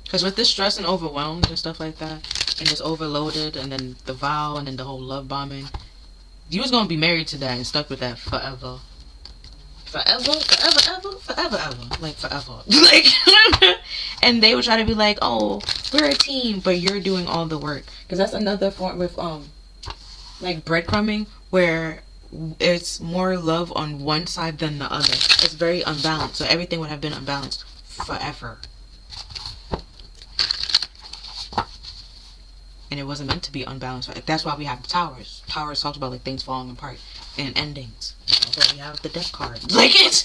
Because with this stress and overwhelmed and stuff like that, and it's overloaded, and then the vow, and then the whole love bombing, you was gonna be married to that and stuck with that forever. Forever, like forever. Like, and they would try to be like, oh, we're a team, but you're doing all the work. Because that's another form with like breadcrumbing, where it's more love on one side than the other. It's very unbalanced, so everything would have been unbalanced forever. and it wasn't meant to be unbalanced. Like, that's why we have the towers. Towers talks about like things falling apart and endings. That's why we have the death card. Like it's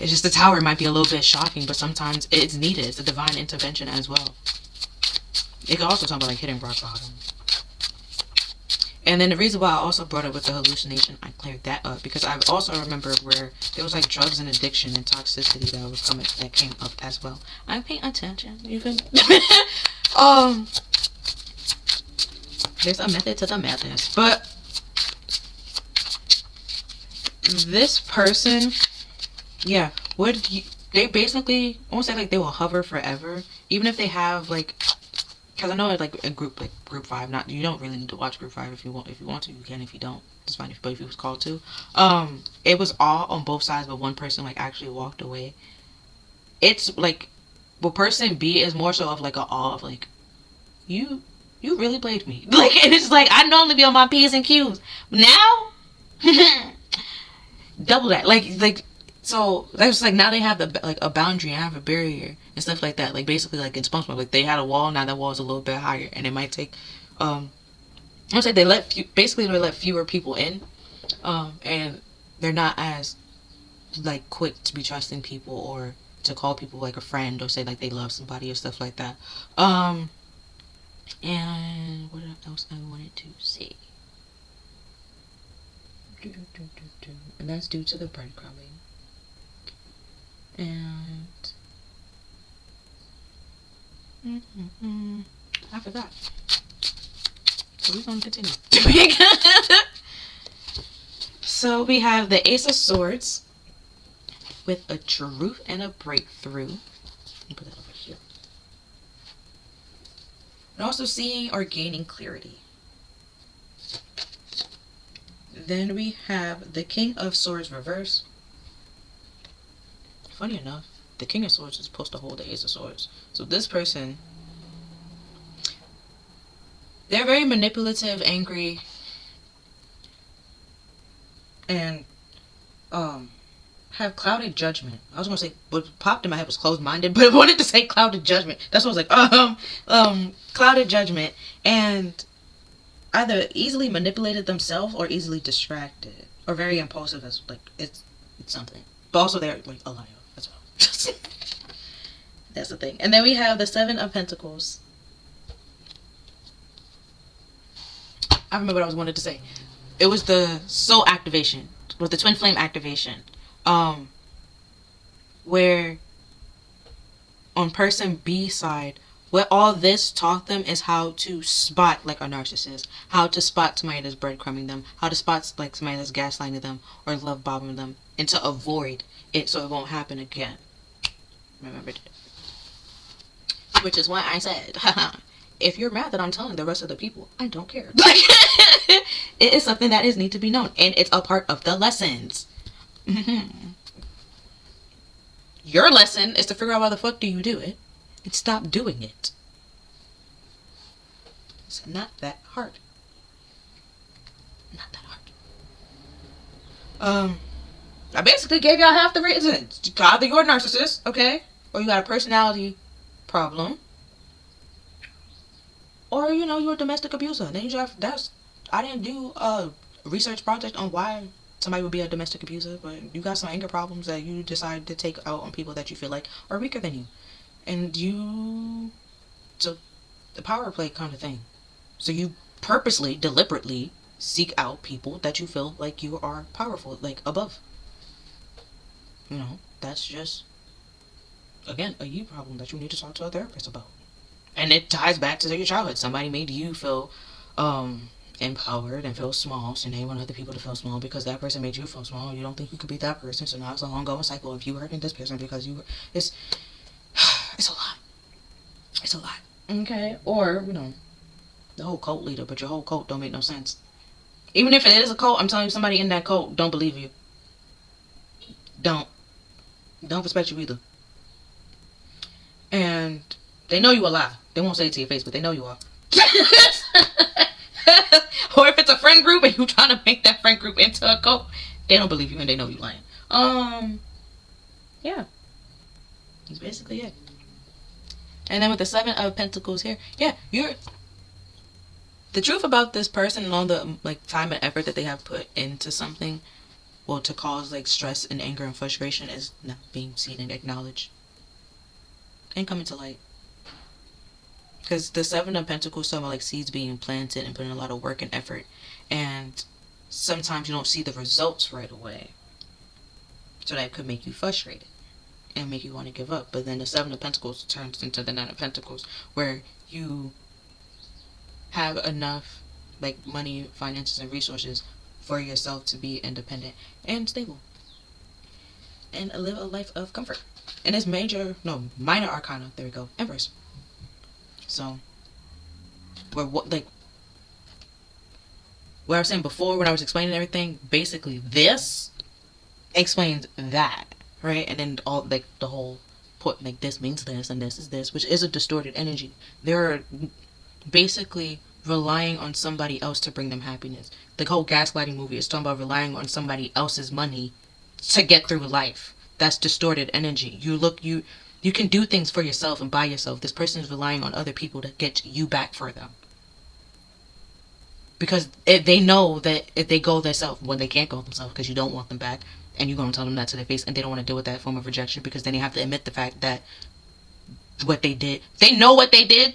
just the tower might be a little bit shocking, but sometimes it's needed. It's a divine intervention as well. It can also talk about like hitting rock bottom. And then the reason why I also brought it with the hallucination, I cleared that up because I also remember where there was like drugs and addiction and toxicity that came up as well. I'm paying attention, even. There's a method to the madness, but this person, yeah, they basically, I won't say like they will hover forever, even if they have like. Because I know it's like a group, like group 5. Not, you don't really need to watch group 5 if you want. If you want to, you can. If you don't, it's fine. But if you was called to, it was all on both sides, but one person like actually walked away. It's like, well, person B is more so of like a awe of like, you really played me. Like, and it's like I normally be on my P's and Q's. Now, double that. Like. So that's like now they have like a boundary and have a barrier and stuff like that. Like basically like in SpongeBob, like they had a wall, now that wall is a little bit higher, and it might take. I would say they let fewer people in, and they're not as like quick to be trusting people or to call people like a friend or say like they love somebody or stuff like that. And what else I wanted to say? And that's due to the breadcrumbing. And I forgot. So we're gonna continue. So we have the Ace of Swords with a truth and a breakthrough. Let me put that over here. And also seeing or gaining clarity. Then we have the King of Swords reverse. Funny enough, the King of Swords is supposed to hold the Ace of Swords. So this person, they're very manipulative, angry, and have clouded judgment. I was gonna say what popped in my head was closed-minded, but I wanted to say clouded judgment. That's what I was like, clouded judgment, and either easily manipulated themselves or easily distracted, or very impulsive as like it's something. But also they're like a liar. That's well. That's the thing. And then we have the 7 of Pentacles. I remember what I was wanted to say. It was the soul activation. With the twin flame activation. Where on person B side, what all this taught them is how to spot like a narcissist, how to spot somebody that's breadcrumbing them, how to spot like somebody that's gaslighting them or love bombing them, and to avoid it so it won't happen again. Remembered it. Which is why I said, if you're mad that I'm telling the rest of the people, I don't care. It is something that is need to be known, and it's a part of the lessons. Your lesson is to figure out why the fuck do you do it and stop doing it. It's not that hard. Not that hard. I basically gave y'all half the reasons. Either you're a narcissist, okay, or you got a personality problem, or you know you're a domestic abuser. And then you just I didn't do a research project on why somebody would be a domestic abuser, but you got some anger problems that you decide to take out on people that you feel like are weaker than you, and so the power play kind of thing. So you purposely, deliberately seek out people that you feel like you are powerful, like above. You know, that's just, again, a you problem that you need to talk to a therapist about. And it ties back to your childhood. Somebody made you feel empowered and feel small, so now you want other people to feel small because that person made you feel small. You don't think you could be that person, so now it's an ongoing cycle of you hurting this person because you were, it's a lot. It's a lot. Okay? Or, you know, the whole cult leader, but your whole cult don't make no sense. Even if it is a cult, I'm telling you, somebody in that cult don't believe you. Don't respect you either. And they know you a lie. They won't say it to your face, but they know you are. Or if it's a friend group and you trying to make that friend group into a cult, they don't believe you and they know you lying. Yeah. That's basically it. And then with the 7 of Pentacles here, yeah, the truth about this person and all the like time and effort that they have put into something, well, to cause like stress and anger and frustration, is not being seen and acknowledged and coming to light. Because the Seven of Pentacles talking about like seeds being planted and putting a lot of work and effort, and sometimes you don't see the results right away, so that could make you frustrated and make you want to give up. But then the Seven of Pentacles turns into the Nine of Pentacles, where you have enough like money, finances, and resources for yourself to be independent and stable and live a life of comfort. And it's minor arcana, there we go, Empress. So what I was saying before when I was explaining everything, basically this explains that, right? And then all like the whole point, like this means this and this is this, which is a distorted energy. They're basically relying on somebody else to bring them happiness. The whole gaslighting movie is talking about relying on somebody else's money to get through life. That's distorted energy. You can do things for yourself and by yourself. This person is relying on other people to get you back for them. Because they know that if they go themselves, well, they can't go themselves because you don't want them back, and you're going to tell them that to their face, and they don't want to deal with that form of rejection, because then they have to admit the fact that what they did, they know what they did,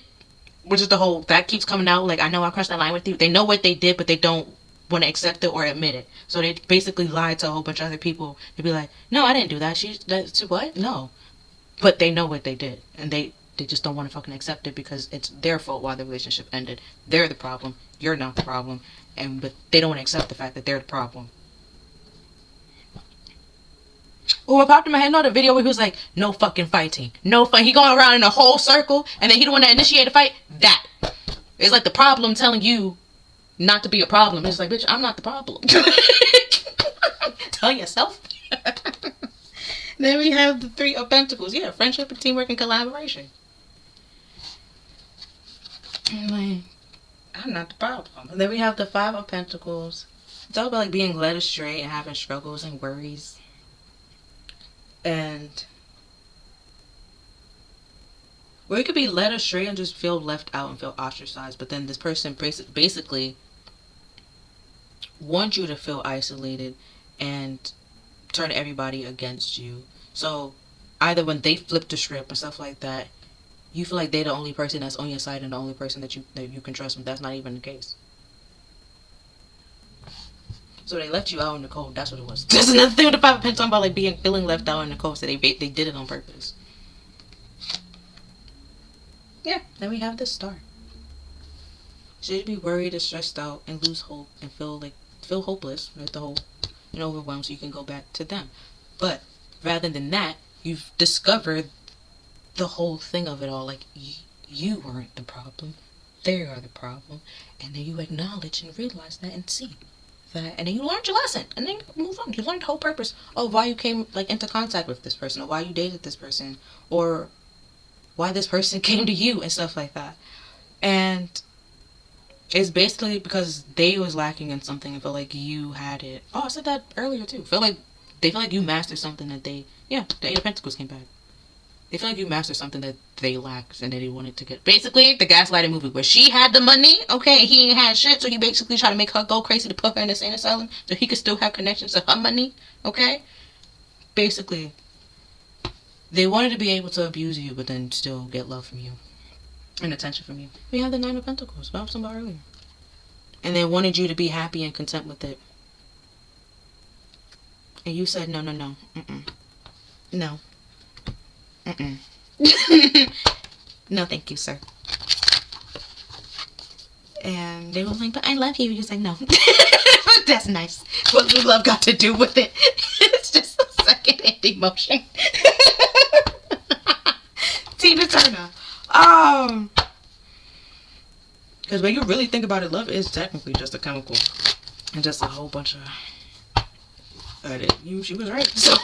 which is the whole, that keeps coming out, like, I know I crossed that line with you. They know what they did, but they don't want to accept it or admit it. So they basically lied to a whole bunch of other people. They'd be like, no, I didn't do that. What? No. But they know what they did, and they just don't want to fucking accept it because it's their fault why the relationship ended. They're the problem. You're not the problem. But they don't want to accept the fact that they're the problem. Oh, what popped in my head, the video where he was like, no fucking fighting. No fight. He going around in a whole circle, and then he the one that initiated a fight. That. It's like the problem telling you not to be a problem. It's like, bitch, I'm not the problem. Tell yourself. Then we have the Three of Pentacles. Yeah, friendship and teamwork and collaboration. And like, I'm not the problem. And then we have the Five of Pentacles. It's all about like being led astray and having struggles and worries. And where you could be led astray and just feel left out and feel ostracized. But then this person basically wants you to feel isolated and turn everybody against you. So either when they flip the script and stuff like that, you feel like they're the only person that's on your side and the only person that you can trust, but that's not even the case. So they left you out in the cold. That's what it was. There's another thing with the Five of Pentacles talking about like feeling left out in the cold. So they did it on purpose. Yeah. Then we have the Star. Should you be worried or stressed out and lose hope and feel hopeless with the whole overwhelmed, so you can go back to them. But rather than that, you've discovered the whole thing of it all. Like you weren't the problem, they are the problem, and then you acknowledge and realize that and see that, and then you learned your lesson, and then you move on. You learned the whole purpose of why you came into contact with this person, or why you dated this person, or why this person came to you and stuff like that. And it's basically because they was lacking in something and felt like you had it. Oh, I said that earlier too. They feel like you mastered something that the Eight of Pentacles came back. They feel like you mastered something that they lacked and that they wanted to get. Basically, the gaslighting movie where she had the money, okay, and he ain't had shit, so he basically tried to make her go crazy to put her in the insane asylum so he could still have connections to her money, okay? Basically, they wanted to be able to abuse you, but then still get love from you and attention from you. We have the Nine of Pentacles, what I was talking about earlier. And they wanted you to be happy and content with it. And you said, no, mm-mm. No. Mm-mm. No, thank you, sir. And they were like, but I love you. You're like, no. That's nice. What does love got to do with it? It's just a second-hand emotion. Tina Turner. Because when you really think about it, love is technically just a chemical. And just a whole bunch of... She was right. So...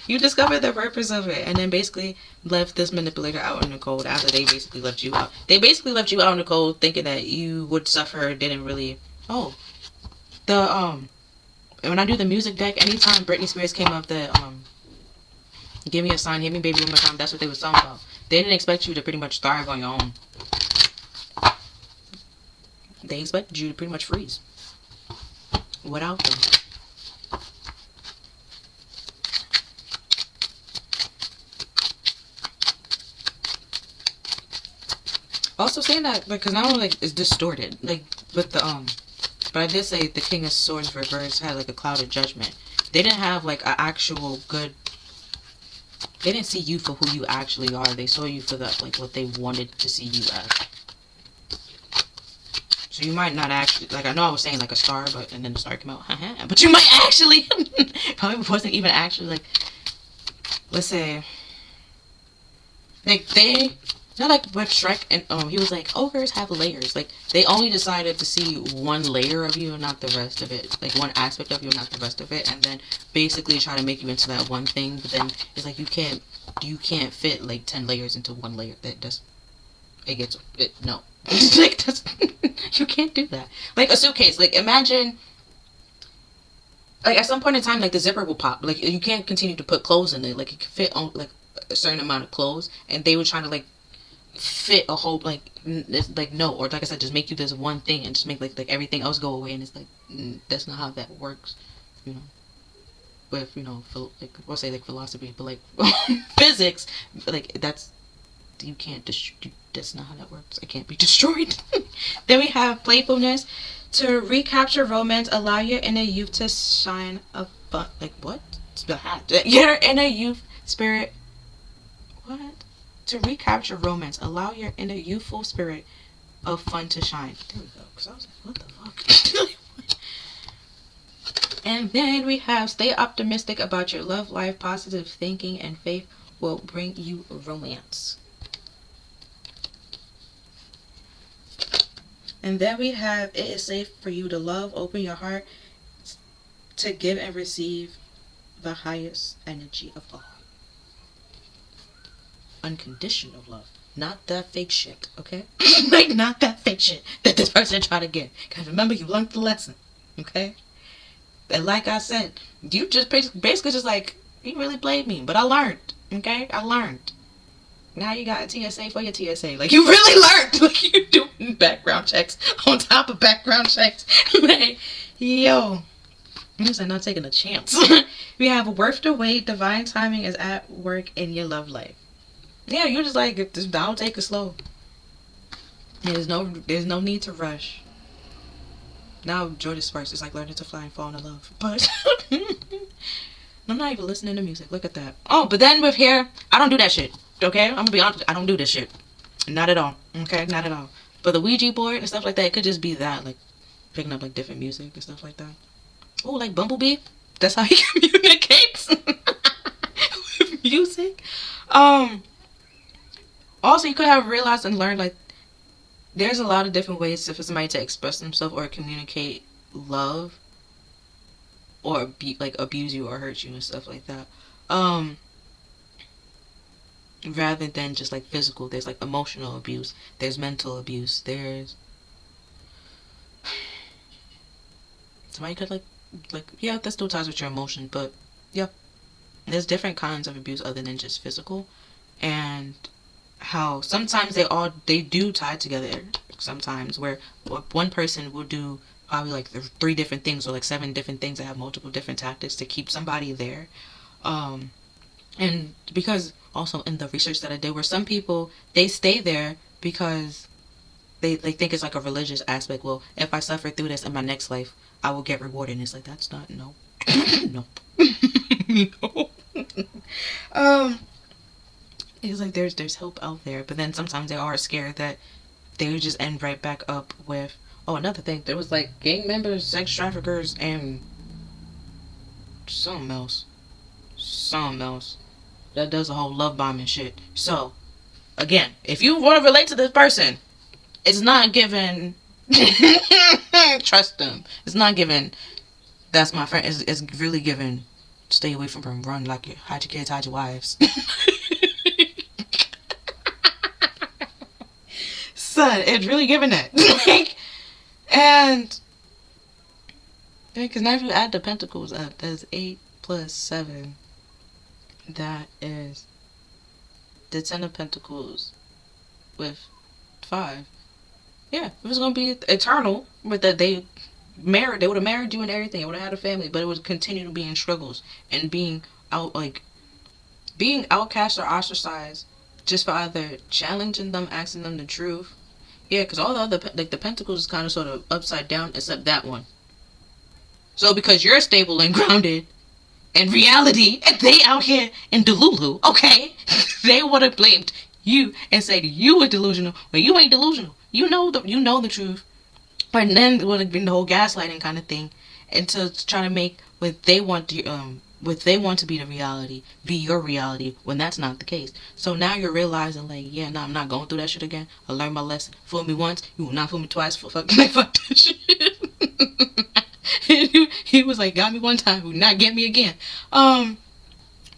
You discovered the purpose of it, and then basically left this manipulator out in the cold after they basically left you out. They basically left you out in the cold thinking that you would suffer, didn't really... Oh. When I do the music deck, anytime Britney Spears came up, give me a sign, hit me baby one more time, that's what they was talking about. They didn't expect you to pretty much starve on your own. they expected you to pretty much freeze without them. Also saying that, like, because now, like, it's distorted, like, with the, but I did say the King of Swords reverse had, like, a cloud of judgment. They didn't have, like, an actual good, they didn't see you for who you actually are. They saw you for the, like, what they wanted to see you as. So you might not actually, like, I know I was saying, like, a star, but, and then the star came out, but you might actually, probably wasn't even actually, like, let's say, like, they, not like with Shrek, and he was like, ogres have layers. Like, they only decided to see one layer of you and not the rest of it. Like, one aspect of you and not the rest of it. And then basically try to make you into that one thing. But then it's like, you can't fit, like, 10 layers into one layer. No. Like, you can't do that. Like, a suitcase. Like, imagine, like, at some point in time, like, the zipper will pop. Like, you can't continue to put clothes in it. Like, it can fit on, like, a certain amount of clothes. And they were trying to, like, fit a whole, like, it's like, no, or like I said, just make you this one thing and just make like everything else go away, and it's like, that's not how that works, you know, with, you know, like, I'll say, like, philosophy, but, like, physics, like, that's, you can't that's not how that works. It can't be destroyed. Then we have playfulness. To recapture romance, allow your inner youth to shine a fun, like, what? Your inner youth spirit, what? To recapture romance, allow your inner youthful spirit of fun to shine. There we go. Because I was like, what the fuck? And then we have stay optimistic about your love life. Positive thinking and faith will bring you romance. And then we have it is safe for you to love. Open your heart to give and receive the highest energy of all. Unconditional love. Not that fake shit, okay? Like, not that fake shit that this person tried to get. Because remember, you learned the lesson, okay? And like I said, you just basically just like, you really played me. But I learned, okay? I learned. Now you got a TSA for your TSA. Like, you really learned. Like, you doing background checks on top of background checks. Like, yo. I'm just not taking a chance. We have worth the wait. Divine timing is at work in your love life. Yeah, you're just like, I'll take it slow. There's no need to rush. Now Jordan Sparks is like learning to fly and fall in love. But I'm not even listening to music. Look at that. Oh, but then with hair, I don't do that shit. Okay? I'm gonna be honest, I don't do this shit. Not at all. Okay? Not at all. But the Ouija board and stuff like that, it could just be that, like picking up like different music and stuff like that. Oh, like Bumblebee? That's how he communicates with music. Also, you could have realized and learned, like, there's a lot of different ways for somebody to express themselves or communicate love or abuse you or hurt you and stuff like that. Rather than just like physical, there's like emotional abuse, there's mental abuse, there's somebody could like yeah, that still ties with your emotion, but yeah, there's different kinds of abuse other than just physical, and how sometimes they do tie together sometimes, where one person will do probably like 3 different things or like 7 different things that have multiple different tactics to keep somebody there. And because also in the research that I did, where some people, they stay there because they think it's like a religious aspect. Well, if I suffer through this in my next life, I will get rewarded. And it's like, that's not, no. Nope. No. It's like there's hope out there, but then sometimes they are scared that they would just end right back up with, oh, another thing, there was like gang members, sex traffickers, and something else that does a whole love bombing shit. So again, if you want to relate to this person, it's not given trust them. It's not given that's my friend. It's really given stay away from them, run, like, hide your kids, hide your wives. Son, it's really giving that. And because now if you add the pentacles up, that's 8 plus 7. That is the 10 of pentacles with 5. Yeah, it was gonna be eternal, but that they would have married you and everything. They would have had a family, but it would continue to be in struggles and being out, like being outcast or ostracized, just for either challenging them, asking them the truth. Yeah, because all the other, like the pentacles is kind of sort of upside down, except that one. So because you're stable and grounded in reality, and they out here in Delulu, okay, they would have blamed you and said you were delusional, but you ain't delusional. You know the truth. And then it would have been the whole gaslighting kind of thing, and to try to make what they want to be the reality be your reality when that's not the case. So now you're realizing, like, yeah, no, I'm not going through that shit again. I learned my lesson. Fool me once, you will not fool me twice. Fuck that shit. He was like, got me one time, will not get me again.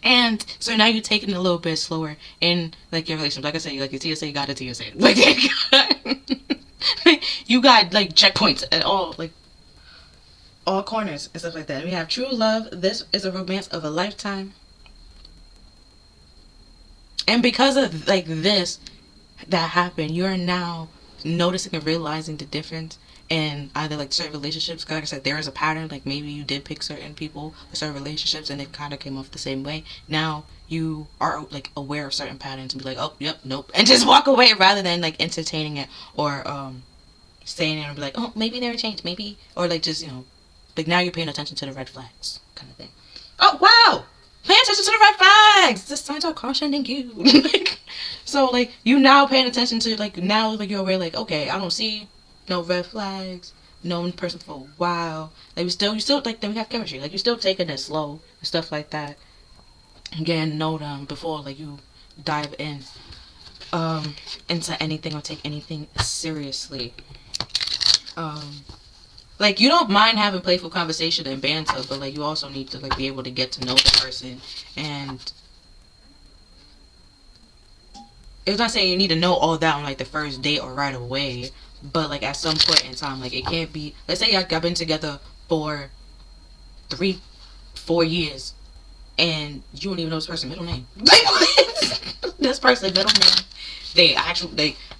And so now you're taking it a little bit slower in like your relationship. Like I said, like your TSA, you got a TSA. Like you got like checkpoints at all corners and stuff like that. We have true love. This is a romance of a lifetime. And because of like this that happened, you're now noticing and realizing the difference in either like certain relationships. Like I said, there is a pattern. Like maybe you did pick certain people for certain relationships and it kind of came off the same way. Now you are like aware of certain patterns and be like, oh, yep, nope, and just walk away rather than like entertaining it or staying there and be like, oh, maybe they're changed, maybe, or like just like now you're paying attention to the red flags kind of thing. Oh wow, pay attention to the red flags. The signs are cautioning you. So like you now paying attention to like now like you're aware like okay, I don't see no red flags, known person for a while. Like you still like then we have chemistry. Like you're still taking it slow and stuff like that. And getting to know them before like you dive in into anything or take anything seriously. Like you don't mind having playful conversation and banter, but like you also need to like be able to get to know the person. And it's not saying you need to know all that on like the first date or right away, but like at some point in time, like it can't be. Let's say I've been together for 3-4 years, and you don't even know this person's middle name. This person's middle name.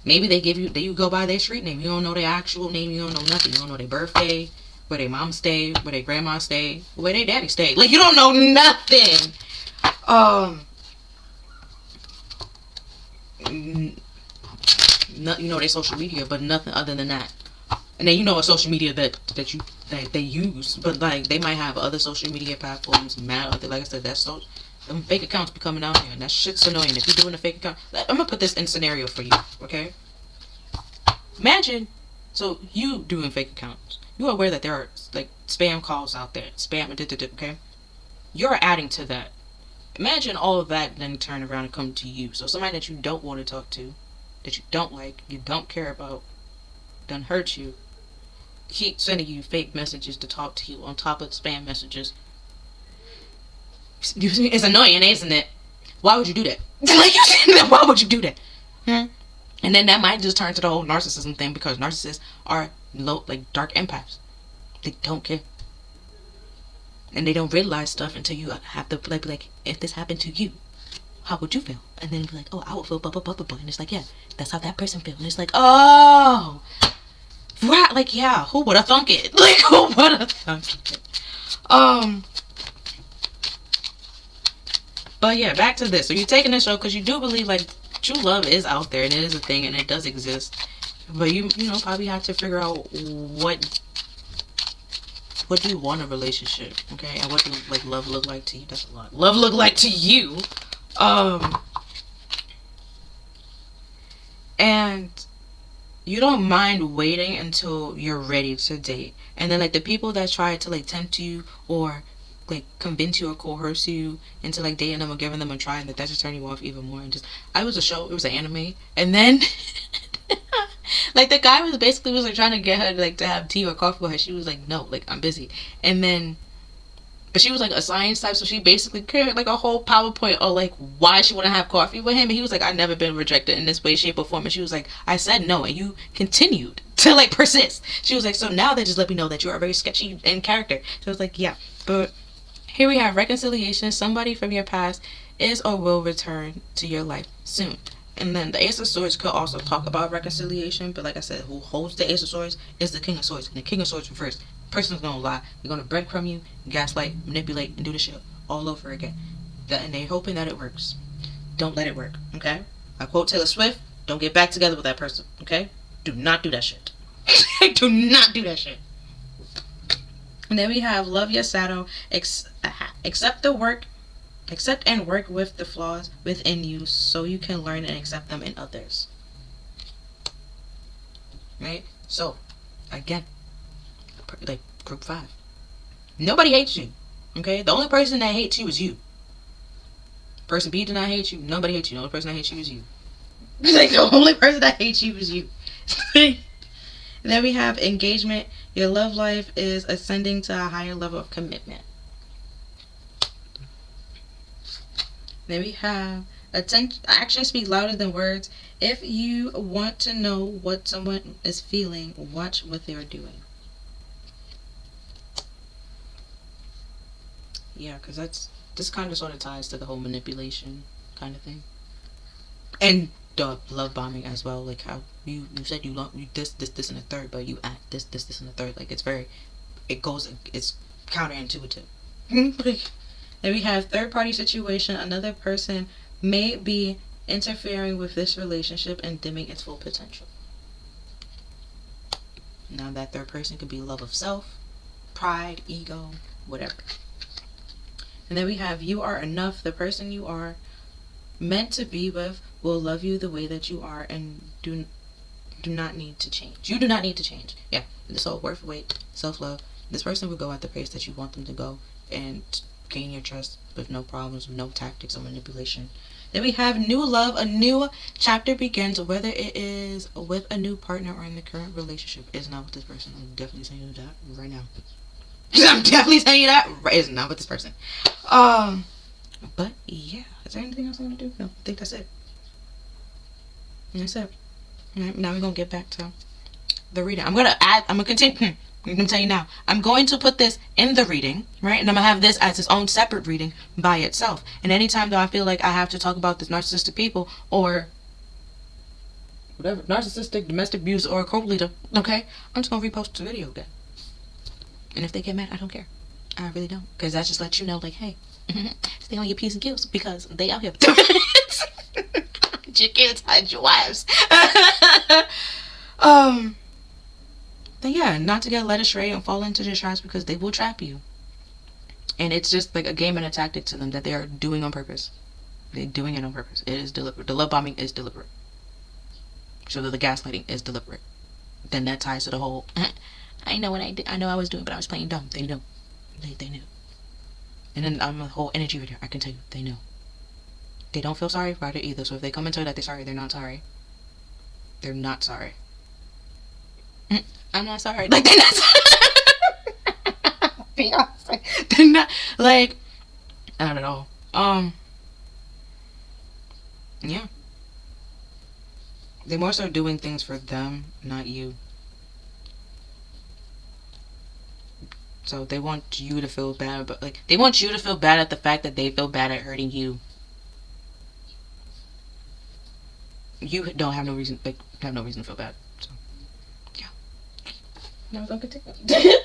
Maybe they give you go by their street name. You don't know their actual name. You don't know nothing. You don't know their birthday, where their mom stayed, where their grandma stayed, where their daddy stayed. Like you don't know nothing. You know their social media, but nothing other than that. And then you know a social media that they use, but like they might have other social media platforms. Like I said, that's so. Them fake accounts be coming out here, and that shit's annoying. If you're doing a fake account, I'm gonna put this in scenario for you, okay? Imagine, so you doing fake accounts. You are aware that there are like spam calls out there, okay? You're adding to that. Imagine all of that then turn around and come to you. So somebody that you don't want to talk to, that you don't like, you don't care about, done hurt you, keep sending you fake messages to talk to you on top of spam messages. It's annoying, isn't it? Why would you do that? Like, why would you do that? And then that might just turn to the whole narcissism thing, because narcissists are like dark empaths. They don't care, and they don't realize stuff until you have to be like, if this happened to you, how would you feel? And then be like, oh, I would feel blah blah blah blah blah. And it's like, yeah, that's how that person feels. And it's like, oh, right, like yeah, who would have thunk it? Like who would have thunk it? But yeah, back to this. So you're taking this show because you do believe like true love is out there and it is a thing and it does exist. But you probably have to figure out what do you want in a relationship, okay? And what do like love look like to you? That's a lot. Love look like to you. And you don't mind waiting until you're ready to date. And then like the people that try to like tempt you or like convince you or coerce you into like dating them or giving them a try, and that just turn you off even more. And just it was an anime, and then like the guy was like trying to get her like to have tea or coffee with her. She was like, no, like I'm busy. And then but she was like a science type, so she basically created like a whole PowerPoint of like why she wouldn't have coffee with him. And he was like, I've never been rejected in this way, shape, or form. And she was like, I said no, and you continued to like persist. She was like, so now they just let me know that you are very sketchy in character. So I was like, yeah, but here we have reconciliation. Somebody from your past is or will return to your life soon. And then the Ace of Swords could also talk about reconciliation, but like I said, who holds the Ace of Swords is the King of Swords. And the King of Swords reversed. Person's gonna lie. They're gonna breadcrumb you, gaslight, manipulate, and do the shit all over again. And they're hoping that it works. Don't let it work, okay? I quote Taylor Swift, don't get back together with that person, okay? Do not do that shit. Do not do that shit. And then we have love your shadow, accept and work with the flaws within you so you can learn and accept them in others. Right? So, again, like group 5. Nobody hates you. Okay? The only person that hates you is you. Person B did not hate you. Nobody hates you. The only person that hates you is you. Like, the only person that hates you is you. And then we have engagement. Your love life is ascending to a higher level of commitment. Then we have actions speak louder than words. If you want to know what someone is feeling, watch what they are doing. Yeah, because this kind of sort of ties to the whole manipulation kind of thing. And the love bombing as well. Like how you said you love this, and a third, but you act this, and a third. Like it's counterintuitive. Then we have third party situation. Another person may be interfering with this relationship and dimming its full potential. Now that third person could be love of self, pride, ego, whatever. And then we have you are enough. The person you are meant to be with will love you the way that you are and do not need to change. You do not need to change. Yeah. So worth weight, self-love. This person will go at the pace that you want them to go and gain your trust with no problems, no tactics or manipulation. Then we have new love. A new chapter begins, whether it is with a new partner or in the current relationship. It's not with this person. I'm definitely saying you that right now. I'm definitely telling you that. It's not with this person. But yeah. Is there anything else I'm going to do? No, I think that's it. That's it. Alright, now we're going to get back to the reading. I'm going to continue. I'm going to tell you now. I'm going to put this in the reading, right? And I'm going to have this as its own separate reading by itself. And anytime that I feel like I have to talk about this narcissistic people or whatever, narcissistic, domestic abuse, or a cult leader, okay? I'm just going to repost the video again. And if they get mad, I don't care. I really don't. Because that just lets you know, like, hey, stay on your P's and Q's because they out here. Your kids hide your wives. Then yeah, not to get led astray and fall into their traps because they will trap you. And it's just like a game and a tactic to them that they are doing on purpose. They're doing it on purpose. It is deliberate. The love bombing is deliberate. So the gaslighting is deliberate. Then that ties to the whole, I know what I did. I know I was doing, but I was playing dumb. They knew. They knew. And then I'm a whole energy reader. I can tell you, they know. They don't feel sorry about it either. So if they come and tell you that they're sorry, they're not sorry. They're not sorry. I'm not sorry. Like, they're not sorry. Beyonce. They're not, like, not at all. Yeah. They're more so doing things for them, not you. So they want you to feel bad, but like they want you to feel bad at the fact that they feel bad at hurting you. You don't have no reason, like, have no reason to feel bad. So, yeah. Now we're gonna continue.